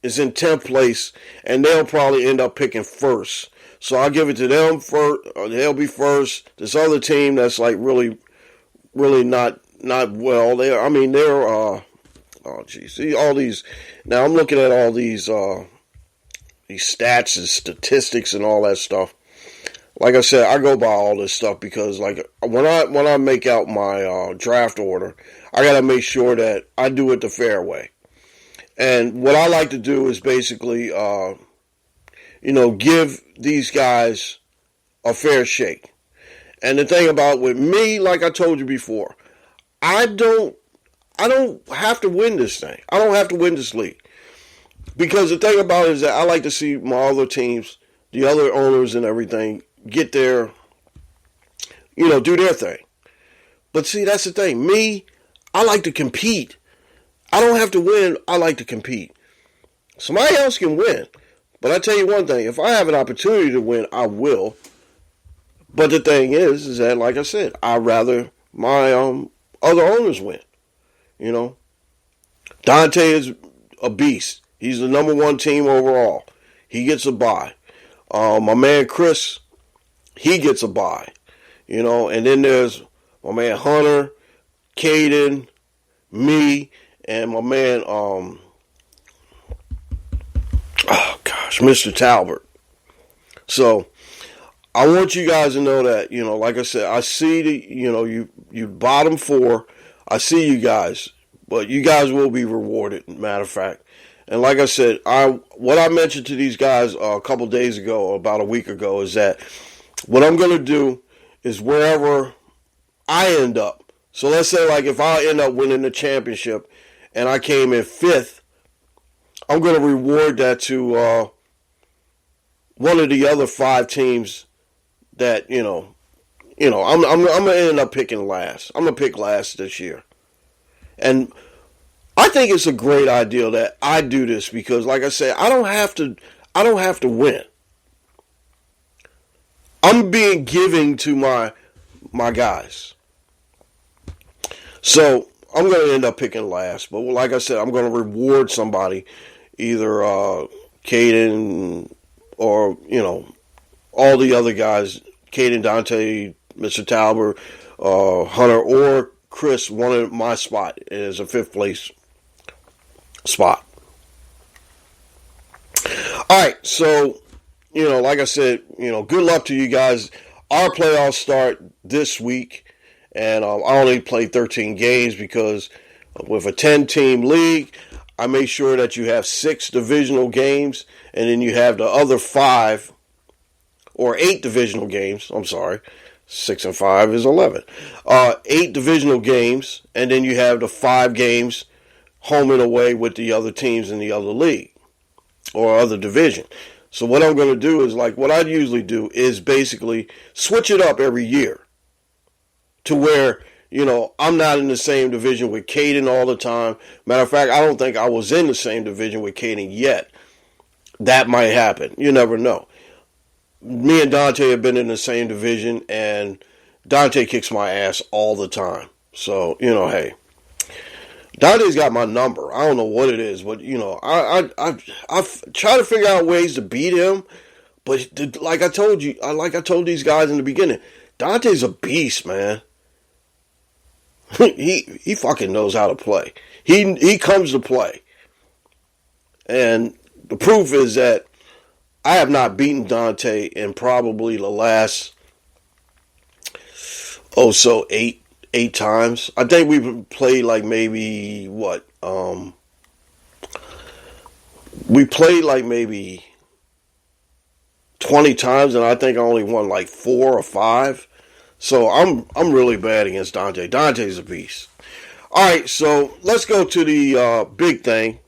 S1: is in 10th place, and they'll probably end up picking first. So I'll give it to them first. They'll be first. This other team that's like really, really not well. They're oh geez, see all these. Now I'm looking at all these stats and statistics and all that stuff. Like I said, I go by all this stuff because like when I make out my draft order, I gotta make sure that I do it the fair way. And what I like to do is basically, give these guys a fair shake. And the thing about with me, like I told you before, I don't have to win this thing. I don't have to win this league. Because the thing about it is that I like to see my other teams, the other owners and everything, get their, do their thing. But see, that's the thing. Me, I like to compete. I don't have to win. I like to compete. Somebody else can win. But I tell you one thing. If I have an opportunity to win, I will. But the thing is that, like I said, I'd rather my other owners win. Dante is a beast. He's the number one team overall. He gets a bye. My man Chris, he gets a bye. And then there's my man Hunter, Caden, me, and my man, Mr. Talbert. So, I want you guys to know that, like I said, I see you bottom four. I see you guys, but you guys will be rewarded, matter of fact. And like I said, what I mentioned to these guys a couple days ago, about a week ago, is that what I'm going to do is wherever I end up. So let's say like if I end up winning the championship and I came in 5th, I'm going to reward that to one of the other 5 teams that, I'm going to end up picking last. I'm going to pick last this year. And I think it's a great idea that I do this because, like I said, I don't have to win. I'm being giving to my guys. So I'm going to end up picking last. But like I said, I'm going to reward somebody, either Caden or, all the other guys, Caden, Dante, Mr. Talbert, Hunter, or Chris wanted my spot as a 5th place spot. All right, so, like I said, good luck to you guys. Our playoffs start this week, and I only played 13 games because with a 10-team league, I make sure that you have 6 divisional games, and then you have the other 5 or 8 divisional games. I'm sorry. 6 and 5 is 11. 8 divisional games, and then you have the 5 games home and away with the other teams in the other league or other division. So what I'm going to do is, like what I usually do is basically switch it up every year to where, I'm not in the same division with Caden all the time. Matter of fact, I don't think I was in the same division with Caden yet. That might happen. You never know. Me and Dante have been in the same division, and Dante kicks my ass all the time. So, hey. Dante's got my number. I don't know what it is, but I've tried to figure out ways to beat him. But like I told these guys in the beginning, Dante's a beast, man. he fucking knows how to play. He comes to play, and the proof is that I have not beaten Dante in probably the last 8 times. I think we played like maybe we played like maybe 20 times, and I think I only won like 4 or 5. So I'm really bad against Dante. Dante's a beast. All right, so let's go to the big thing,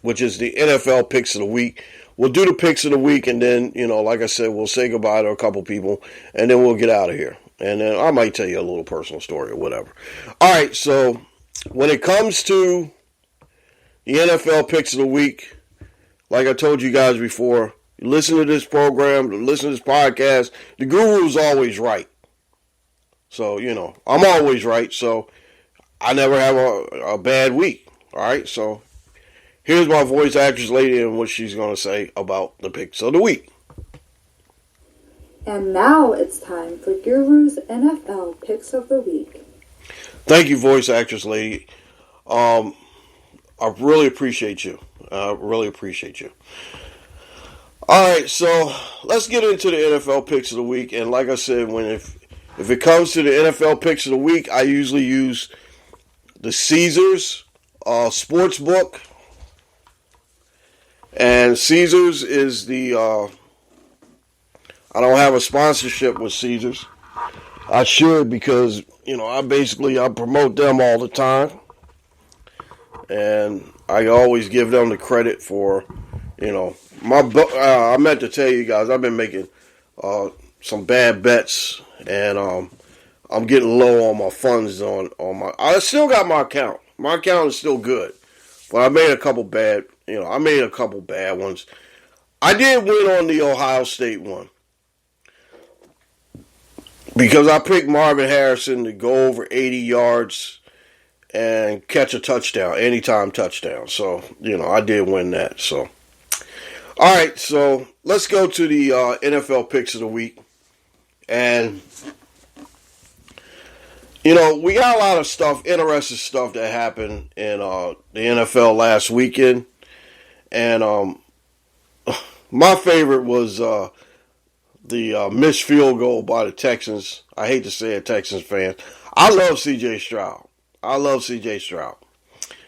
S1: which is the NFL picks of the week. We'll do the picks of the week, and then, like I said, we'll say goodbye to a couple people, and then we'll get out of here. And then I might tell you a little personal story or whatever. All right, so when it comes to the NFL picks of the week, like I told you guys before, you listen to this program, listen to this podcast, the guru's always right. So, I'm always right, so I never have a bad week. All right, so here's my voice actress lady and what she's going to say about the picks of the week.
S2: And now it's time for Guru's NFL Picks of the Week.
S1: Thank you, voice actress lady. I really appreciate you. Really appreciate you. All right, so let's get into the NFL Picks of the Week. And like I said, if it comes to the NFL Picks of the Week, I usually use the Caesars sports book. And Caesars is the... I don't have a sponsorship with Caesars. I should, because, I promote them all the time. And I always give them the credit for, I meant to tell you guys, I've been making some bad bets, and I'm getting low on my funds on my. I still got my account. My account is still good, but I made a couple bad ones. I did win on the Ohio State one, because I picked Marvin Harrison to go over 80 yards and catch a touchdown, anytime touchdown. So, I did win that. So, all right, so let's go to the NFL Picks of the Week. And, we got a lot of interesting stuff that happened in the NFL last weekend. And my favorite was the missed field goal by the Texans. I hate to say it, Texans fan. I love C.J. Stroud.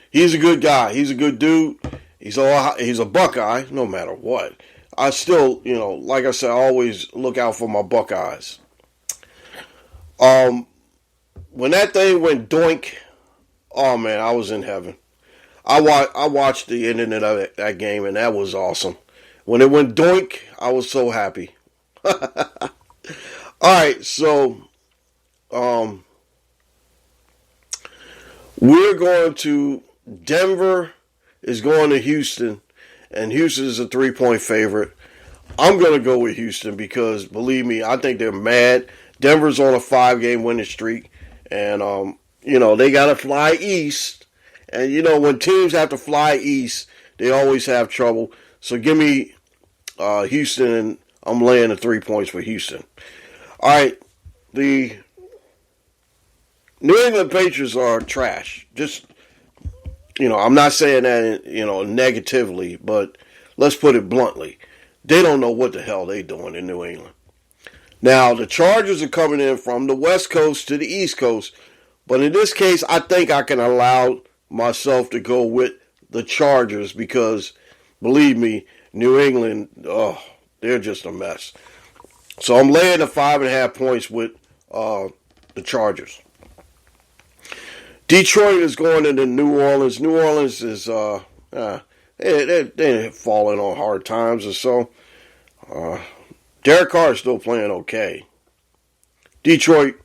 S1: He's a good guy. He's a good dude. He's a Buckeye, no matter what. I still, like I said, I always look out for my Buckeyes. When that thing went doink, oh man, I was in heaven. I watched the ending of that game, and that was awesome. When it went doink, I was so happy. All right, so we're going to Denver is going to Houston, and Houston is a 3-point favorite. I'm going to go with Houston because, believe me, I think they're mad. Denver's on a 5-game winning streak, and they got to fly east. And when teams have to fly east, they always have trouble. So give me Houston, and I'm laying the 3 points for Houston. All right, the New England Patriots are trash. Just, I'm not saying that, negatively, but let's put it bluntly. They don't know what the hell they're doing in New England. Now, the Chargers are coming in from the West Coast to the East Coast, but in this case, I think I can allow myself to go with the Chargers because, believe me, New England, they're just a mess. So I'm laying the 5.5 points with the Chargers. Detroit is going into New Orleans. New Orleans is they're falling on hard times or so. Derek Carr is still playing okay. Detroit,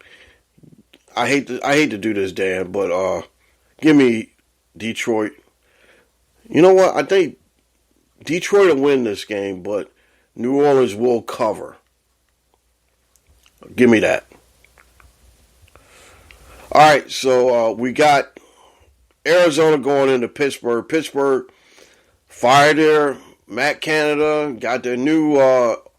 S1: I hate to do this, Dan, but give me Detroit. You know what? I think Detroit will win this game, but New Orleans will cover. Give me that. All right, so we got Arizona going into Pittsburgh. Pittsburgh fired their Matt Canada, got their new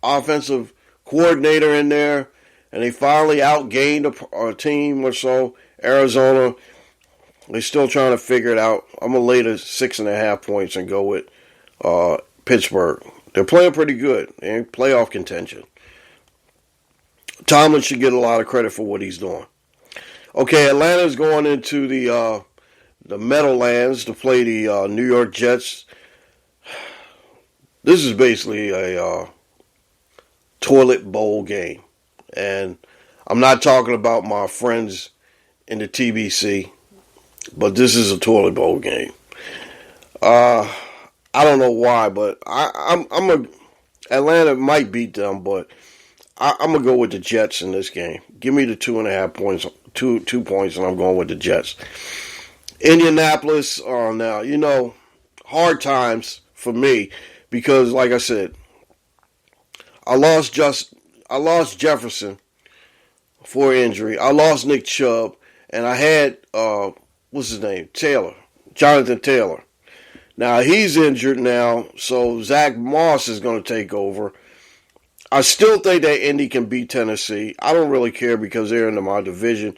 S1: offensive coordinator in there, and they finally outgained a team or so. Arizona, they're still trying to figure it out. I'm going to lay the 6.5 points and go with Pittsburgh. They're playing pretty good. They're in playoff contention. Tomlin should get a lot of credit for what he's doing. Okay, Atlanta's going into the Meadowlands to play the New York Jets. This is basically a toilet bowl game. And I'm not talking about my friends in the TBC, but this is a toilet bowl game. I don't know why, but Atlanta might beat them, but I'm going to go with the Jets in this game. Give me the 2.5 points, 2 points, and I'm going with the Jets. Indianapolis, now, hard times for me because, like I said, I lost Jefferson for injury. I lost Nick Chubb, and I had, what's his name? Jonathan Taylor. Now, he's injured now, so Zach Moss is going to take over. I still think that Indy can beat Tennessee. I don't really care because they're in my division.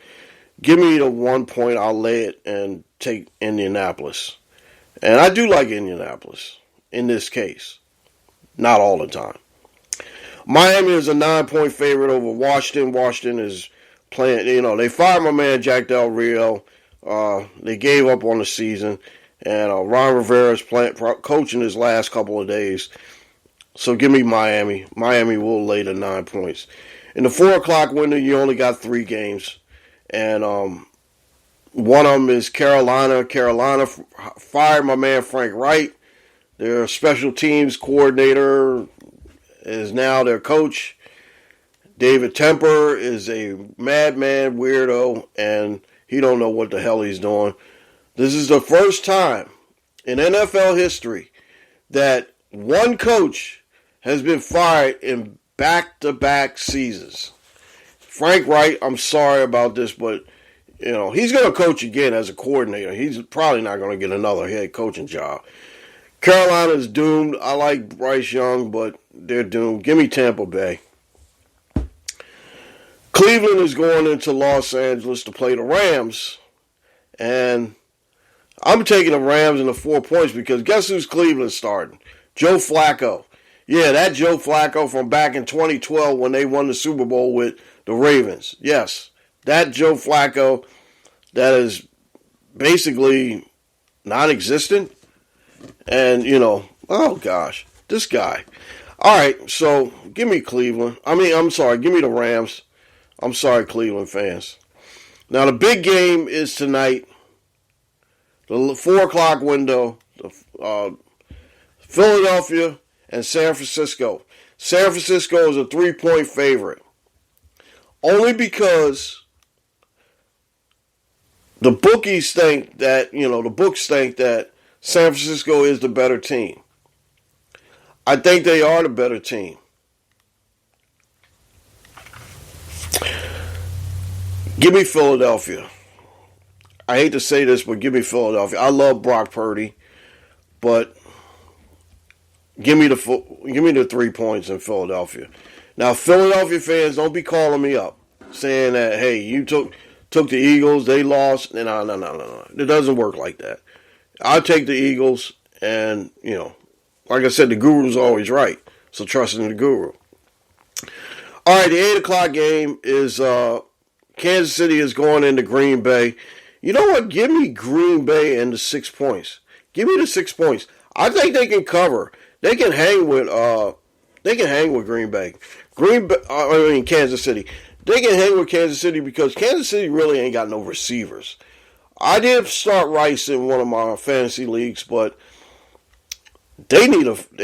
S1: Give me the 1 point. I'll lay it and take Indianapolis. And I do like Indianapolis in this case. Not all the time. Miami is a 9-point favorite over Washington. Washington is playing, they fired my man Jack Del Rio. They gave up on the season. And Ron Rivera is coaching his last couple of days. So give me Miami. Miami will lay the 9 points. In the 4 o'clock window, you only got 3 games. And one of them is Carolina. Carolina fired my man Frank Wright. Their special teams coordinator is now their coach. David Temper is a madman weirdo, and he don't know what the hell he's doing. This is the first time in NFL history that one coach has been fired in back-to-back seasons. Frank Wright, I'm sorry about this, but he's going to coach again as a coordinator. He's probably not going to get another head coaching job. Carolina's doomed. I like Bryce Young, but they're doomed. Give me Tampa Bay. Cleveland is going into Los Angeles to play the Rams, and I'm taking the Rams in the 4 points because guess who's Cleveland starting? Joe Flacco. Yeah, that Joe Flacco from back in 2012 when they won the Super Bowl with the Ravens. Yes, that Joe Flacco that is basically non-existent. And, oh gosh, this guy. All right, so give me Cleveland. Give me the Rams. I'm sorry, Cleveland fans. Now, the big game is tonight. The 4 o'clock window. Philadelphia and San Francisco. San Francisco is a 3-point favorite. Only because the bookies think that, the books think that San Francisco is the better team. I think they are the better team. Give me Philadelphia. I hate to say this, but give me Philadelphia. I love Brock Purdy, but give me the 3 points in Philadelphia. Now, Philadelphia fans, don't be calling me up saying that, hey, you took the Eagles, they lost. No. It doesn't work like that. I'll take the Eagles, and, like I said, the guru's always right. So trust in the guru. All right, the 8 o'clock game is Kansas City is going into Green Bay. You know what? Give me Green Bay and the 6 points. Give me the 6 points. I think they can cover. They can hang with Green Bay. Kansas City. They can hang with Kansas City because Kansas City really ain't got no receivers. I did start Rice in one of my fantasy leagues, but they beat the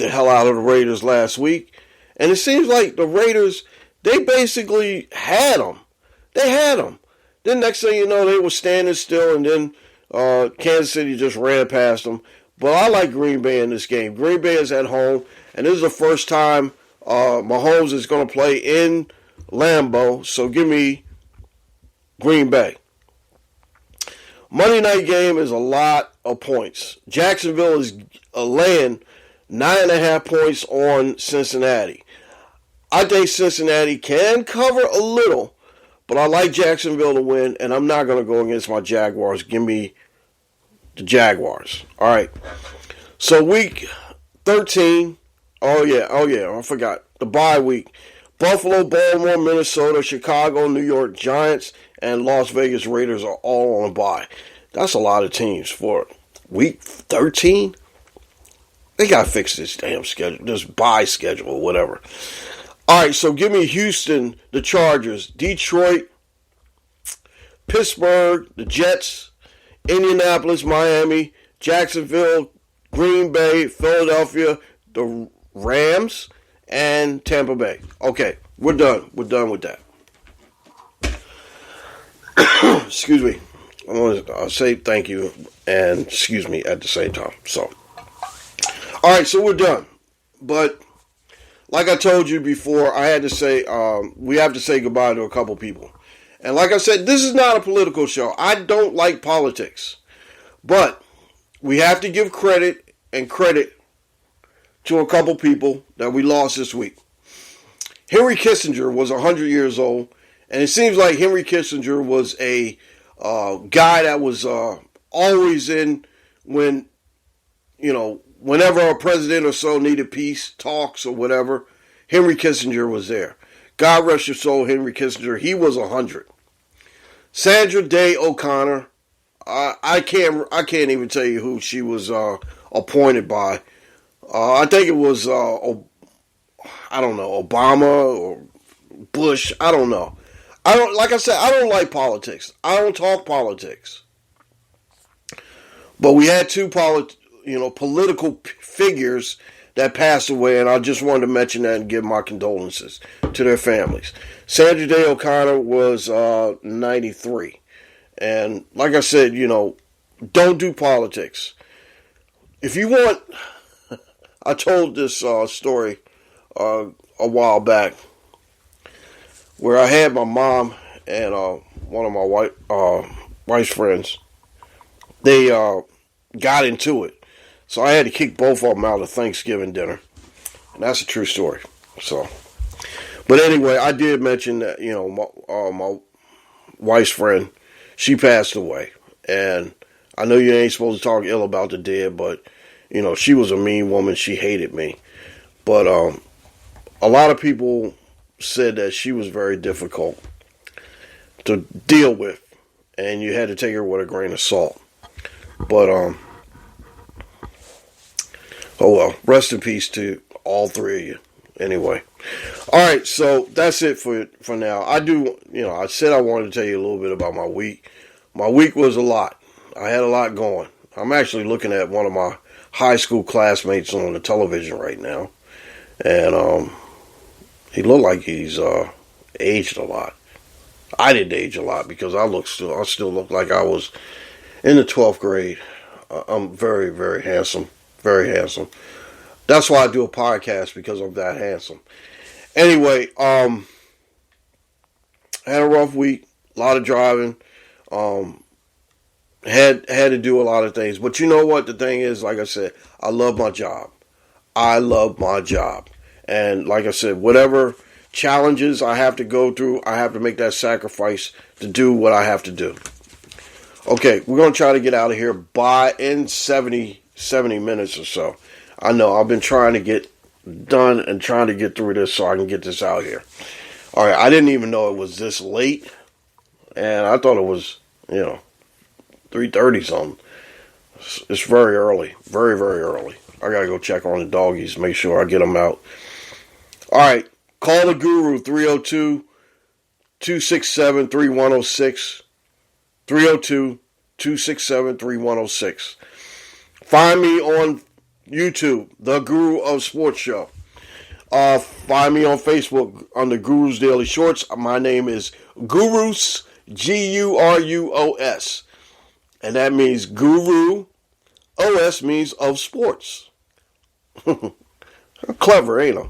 S1: hell out of the Raiders last week, and it seems like the Raiders, they basically had them. They had them. Then next thing you know, they were standing still, and then Kansas City just ran past them. But I like Green Bay in this game. Green Bay is at home, and this is the first time Mahomes is going to play in Lambeau, so give me Green Bay. Monday night game is a lot of points. Jacksonville is laying 9.5 points on Cincinnati. I think Cincinnati can cover a little, but I like Jacksonville to win, and I'm not going to go against my Jaguars. Give me the Jaguars. All right. So week 13. Oh, yeah, I forgot. The bye week. Buffalo, Baltimore, Minnesota, Chicago, New York Giants, and Las Vegas Raiders are all on a bye. That's a lot of teams for week 13. They got to fix this damn schedule, this bye schedule or whatever. All right, so give me Houston, the Chargers, Detroit, Pittsburgh, the Jets, Indianapolis, Miami, Jacksonville, Green Bay, Philadelphia, the Rams, and Tampa Bay. Okay, we're done. We're done with that. Excuse me. I want to say thank you and excuse me at the same time. So, all right, so we're done. But like I told you before, I had to say we have to say goodbye to a couple people. And like I said, this is not a political show. I don't like politics. But we have to give credit to a couple people that we lost this week. Henry Kissinger was 100 years old, and it seems like Henry Kissinger was a guy that was always in when, whenever a president or so needed peace talks or whatever, Henry Kissinger was there. God rest your soul, Henry Kissinger. He was 100. Sandra Day O'Connor, I can't even tell you who she was appointed by. I think it was I don't know, Obama or Bush. I don't know. I don't like politics. I don't talk politics. But we had two political figures that passed away, and I just wanted to mention that and give my condolences to their families. Sandra Day O'Connor was 93. And like I said, don't do politics. If you want, I told this story a while back where I had my mom and one of my wife's friends. They got into it. So I had to kick both of them out of Thanksgiving dinner. And that's a true story. So, but anyway, I did mention that, my wife's friend, she passed away. And I know you ain't supposed to talk ill about the dead, but, she was a mean woman. She hated me. But a lot of people said that she was very difficult to deal with. And you had to take her with a grain of salt. But, oh well, rest in peace to all three of you. Anyway. Alright, so that's it for now. I said I wanted to tell you a little bit about my week. My week was a lot. I had a lot going. I'm actually looking at one of my high school classmates on the television right now. And he looked like he's aged a lot. I didn't age a lot because I still look like I was in the 12th grade. I'm very, very handsome. Very handsome. That's why I do a podcast, because I'm that handsome. Anyway, had a rough week. A lot of driving. Had to do a lot of things. But you know what? The thing is, like I said, I love my job. I love my job. And like I said, whatever challenges I have to go through, I have to make that sacrifice to do what I have to do. Okay, we're going to try to get out of here in 70 minutes or so. I know, I've been trying to get done and trying to get through this so I can get this out here. Alright, I didn't even know it was this late. And I thought it was, 3:30 something. It's very early. Very, very early. I got to go check on the doggies, make sure I get them out. Alright, call the guru, 302-267-3106. 302-267-3106. Find me on YouTube, The Guru of Sports Show. Find me on Facebook under Guru's Daily Shorts. My name is Gurus, Gurus. And that means Guru. OS means of sports. Clever, ain't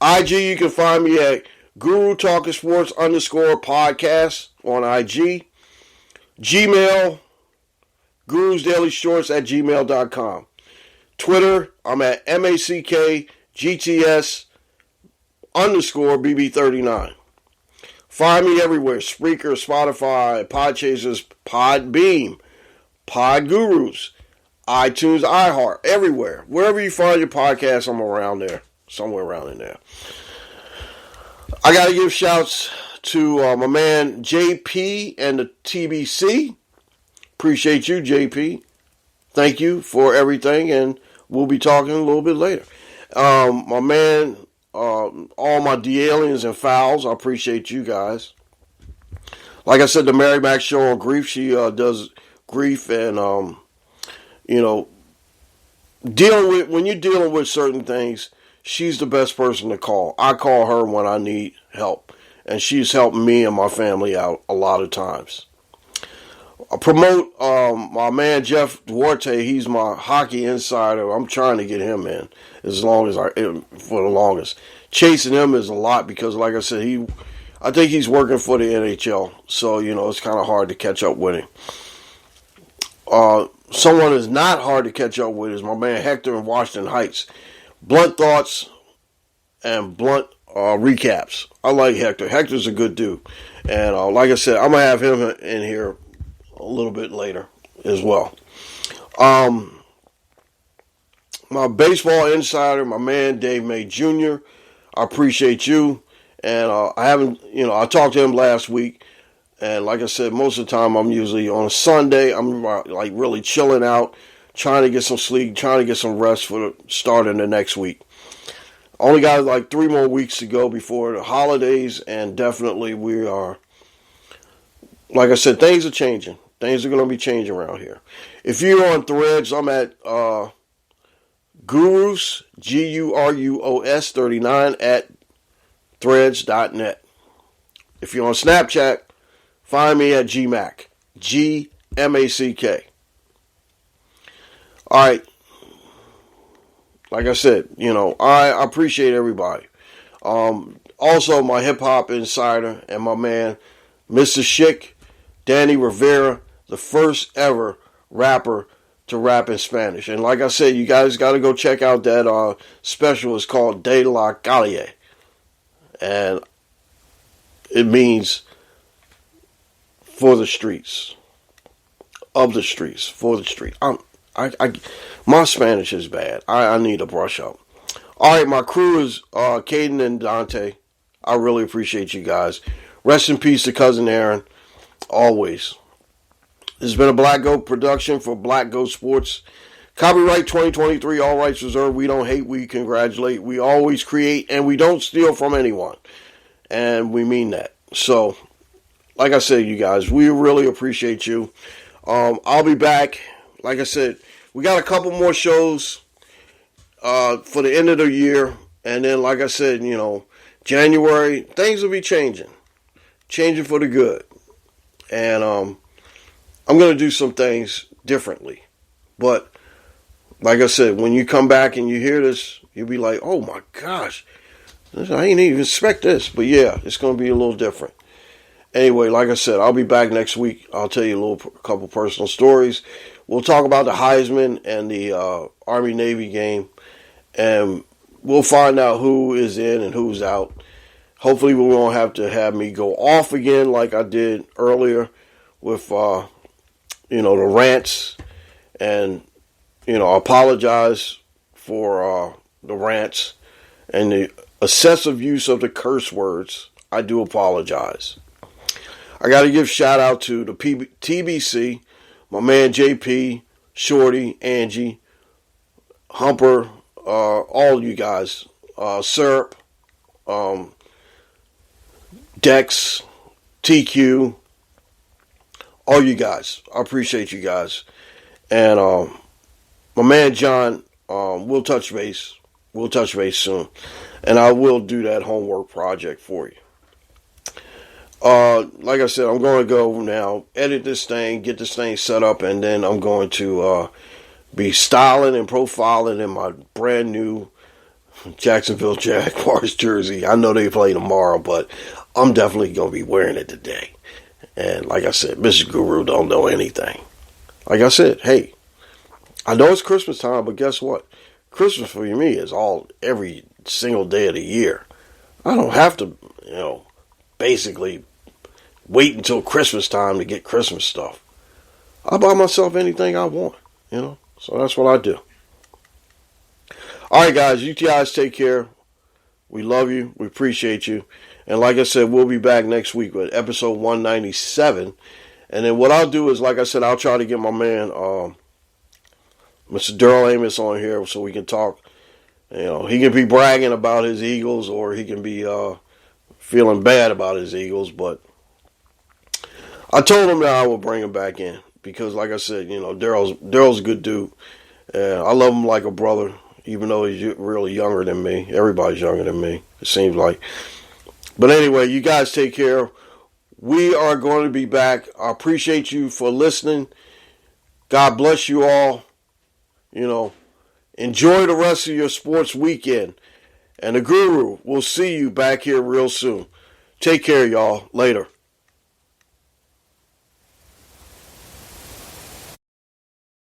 S1: I? IG, you can find me at Guru Talking Sports _podcast on IG. Gmail, Guru's Daily Shorts at gmail.com. Twitter, I'm at MACKGTS _BB39. Find me everywhere. Spreaker, Spotify, Podchasers, Podbeam, Pod Gurus, iTunes, iHeart, everywhere. Wherever you find your podcast, I'm around there. Somewhere around in there. I got to give shouts to my man JP and the TBC. Appreciate you, JP. Thank you for everything, and we'll be talking a little bit later. My man, all my D-aliens and fouls, I appreciate you guys. Like I said, the Mary Mac Show on Grief, she does grief and, when you're dealing with certain things, she's the best person to call. I call her when I need help, and she's helped me and my family out a lot of times. I promote my man Jeff Duarte. He's my hockey insider. I'm trying to get him in for the longest. Chasing him is a lot because, like I said, I think he's working for the NHL. So, it's kind of hard to catch up with him. someone is not hard to catch up with is my man Hector in Washington Heights. Blunt thoughts and blunt recaps. I like Hector. Hector's a good dude. And like I said, I'm going to have him in here a little bit later as well. My baseball insider, my man Dave May Jr., I appreciate you. And I talked to him last week. And like I said, most of the time I'm usually on a Sunday. I'm like really chilling out, trying to get some sleep, trying to get some rest for the start of the next week. Only got like 3 more weeks to go before the holidays, and definitely we are, like I said, things are changing. Things are going to be changing around here. If you're on Threads, I'm at Gurus, Gurus 39 at threads.net. If you're on Snapchat, find me at GMack, GMACK. All right. Like I said, I appreciate everybody. Also, my hip-hop insider and my man, Mr. Schick, Danny Rivera, the first ever rapper to rap in Spanish. And like I said, you guys got to go check out that special. It's called De La Calle. And it means for the streets. Of the streets. For the street. My Spanish is bad. I need to brush up. All right, my crew is Caden and Dante. I really appreciate you guys. Rest in peace to Cousin Aaron. Always. This has been a Black Goat production for Black Goat Sports. Copyright 2023, all rights reserved. We don't hate, we congratulate. We always create, and we don't steal from anyone. And we mean that. So, like I said, you guys, we really appreciate you. I'll be back. Like I said, we got a couple more shows for the end of the year. And then, like I said, January, things will be changing. Changing for the good. And I'm going to do some things differently. But, like I said, when you come back and you hear this, you'll be like, oh my gosh, I didn't even expect this. But yeah, it's going to be a little different. Anyway, like I said, I'll be back next week. I'll tell you a couple personal stories. We'll talk about the Heisman and the Army-Navy game. And we'll find out who is in and who's out. Hopefully we won't have to have me go off again like I did earlier with, the rants. And, I apologize for the rants and the excessive use of the curse words. I do apologize. I got to give shout out to the TBC, my man JP, Shorty, Angie, Humper, all you guys, Syrup, Dex, TQ, all you guys. I appreciate you guys. And my man John, we'll touch base. We'll touch base soon. And I will do that homework project for you. Like I said, I'm going to go now, edit this thing, get this thing set up, and then I'm going to be styling and profiling in my brand new Jacksonville Jaguars jersey. I know they play tomorrow, but I'm definitely going to be wearing it today. And like I said, Mr. Guru don't know anything. Like I said, hey, I know it's Christmas time, but guess what? Christmas for me is every single day of the year. I don't have to, basically wait until Christmas time to get Christmas stuff. I buy myself anything I want, so that's what I do. All right, guys, you guys take care. We love you. We appreciate you. And like I said, we'll be back next week with episode 197. And then what I'll do is, like I said, I'll try to get my man, Mr. Daryl Amos on here so we can talk. He can be bragging about his Eagles, or he can be feeling bad about his Eagles. But I told him that I would bring him back in because, like I said, Daryl's a good dude. I love him like a brother, even though he's really younger than me. Everybody's younger than me, it seems like. But anyway, you guys take care. We are going to be back. I appreciate you for listening. God bless you all. Enjoy the rest of your sports weekend. And the Guru will see you back here real soon. Take care, y'all. Later.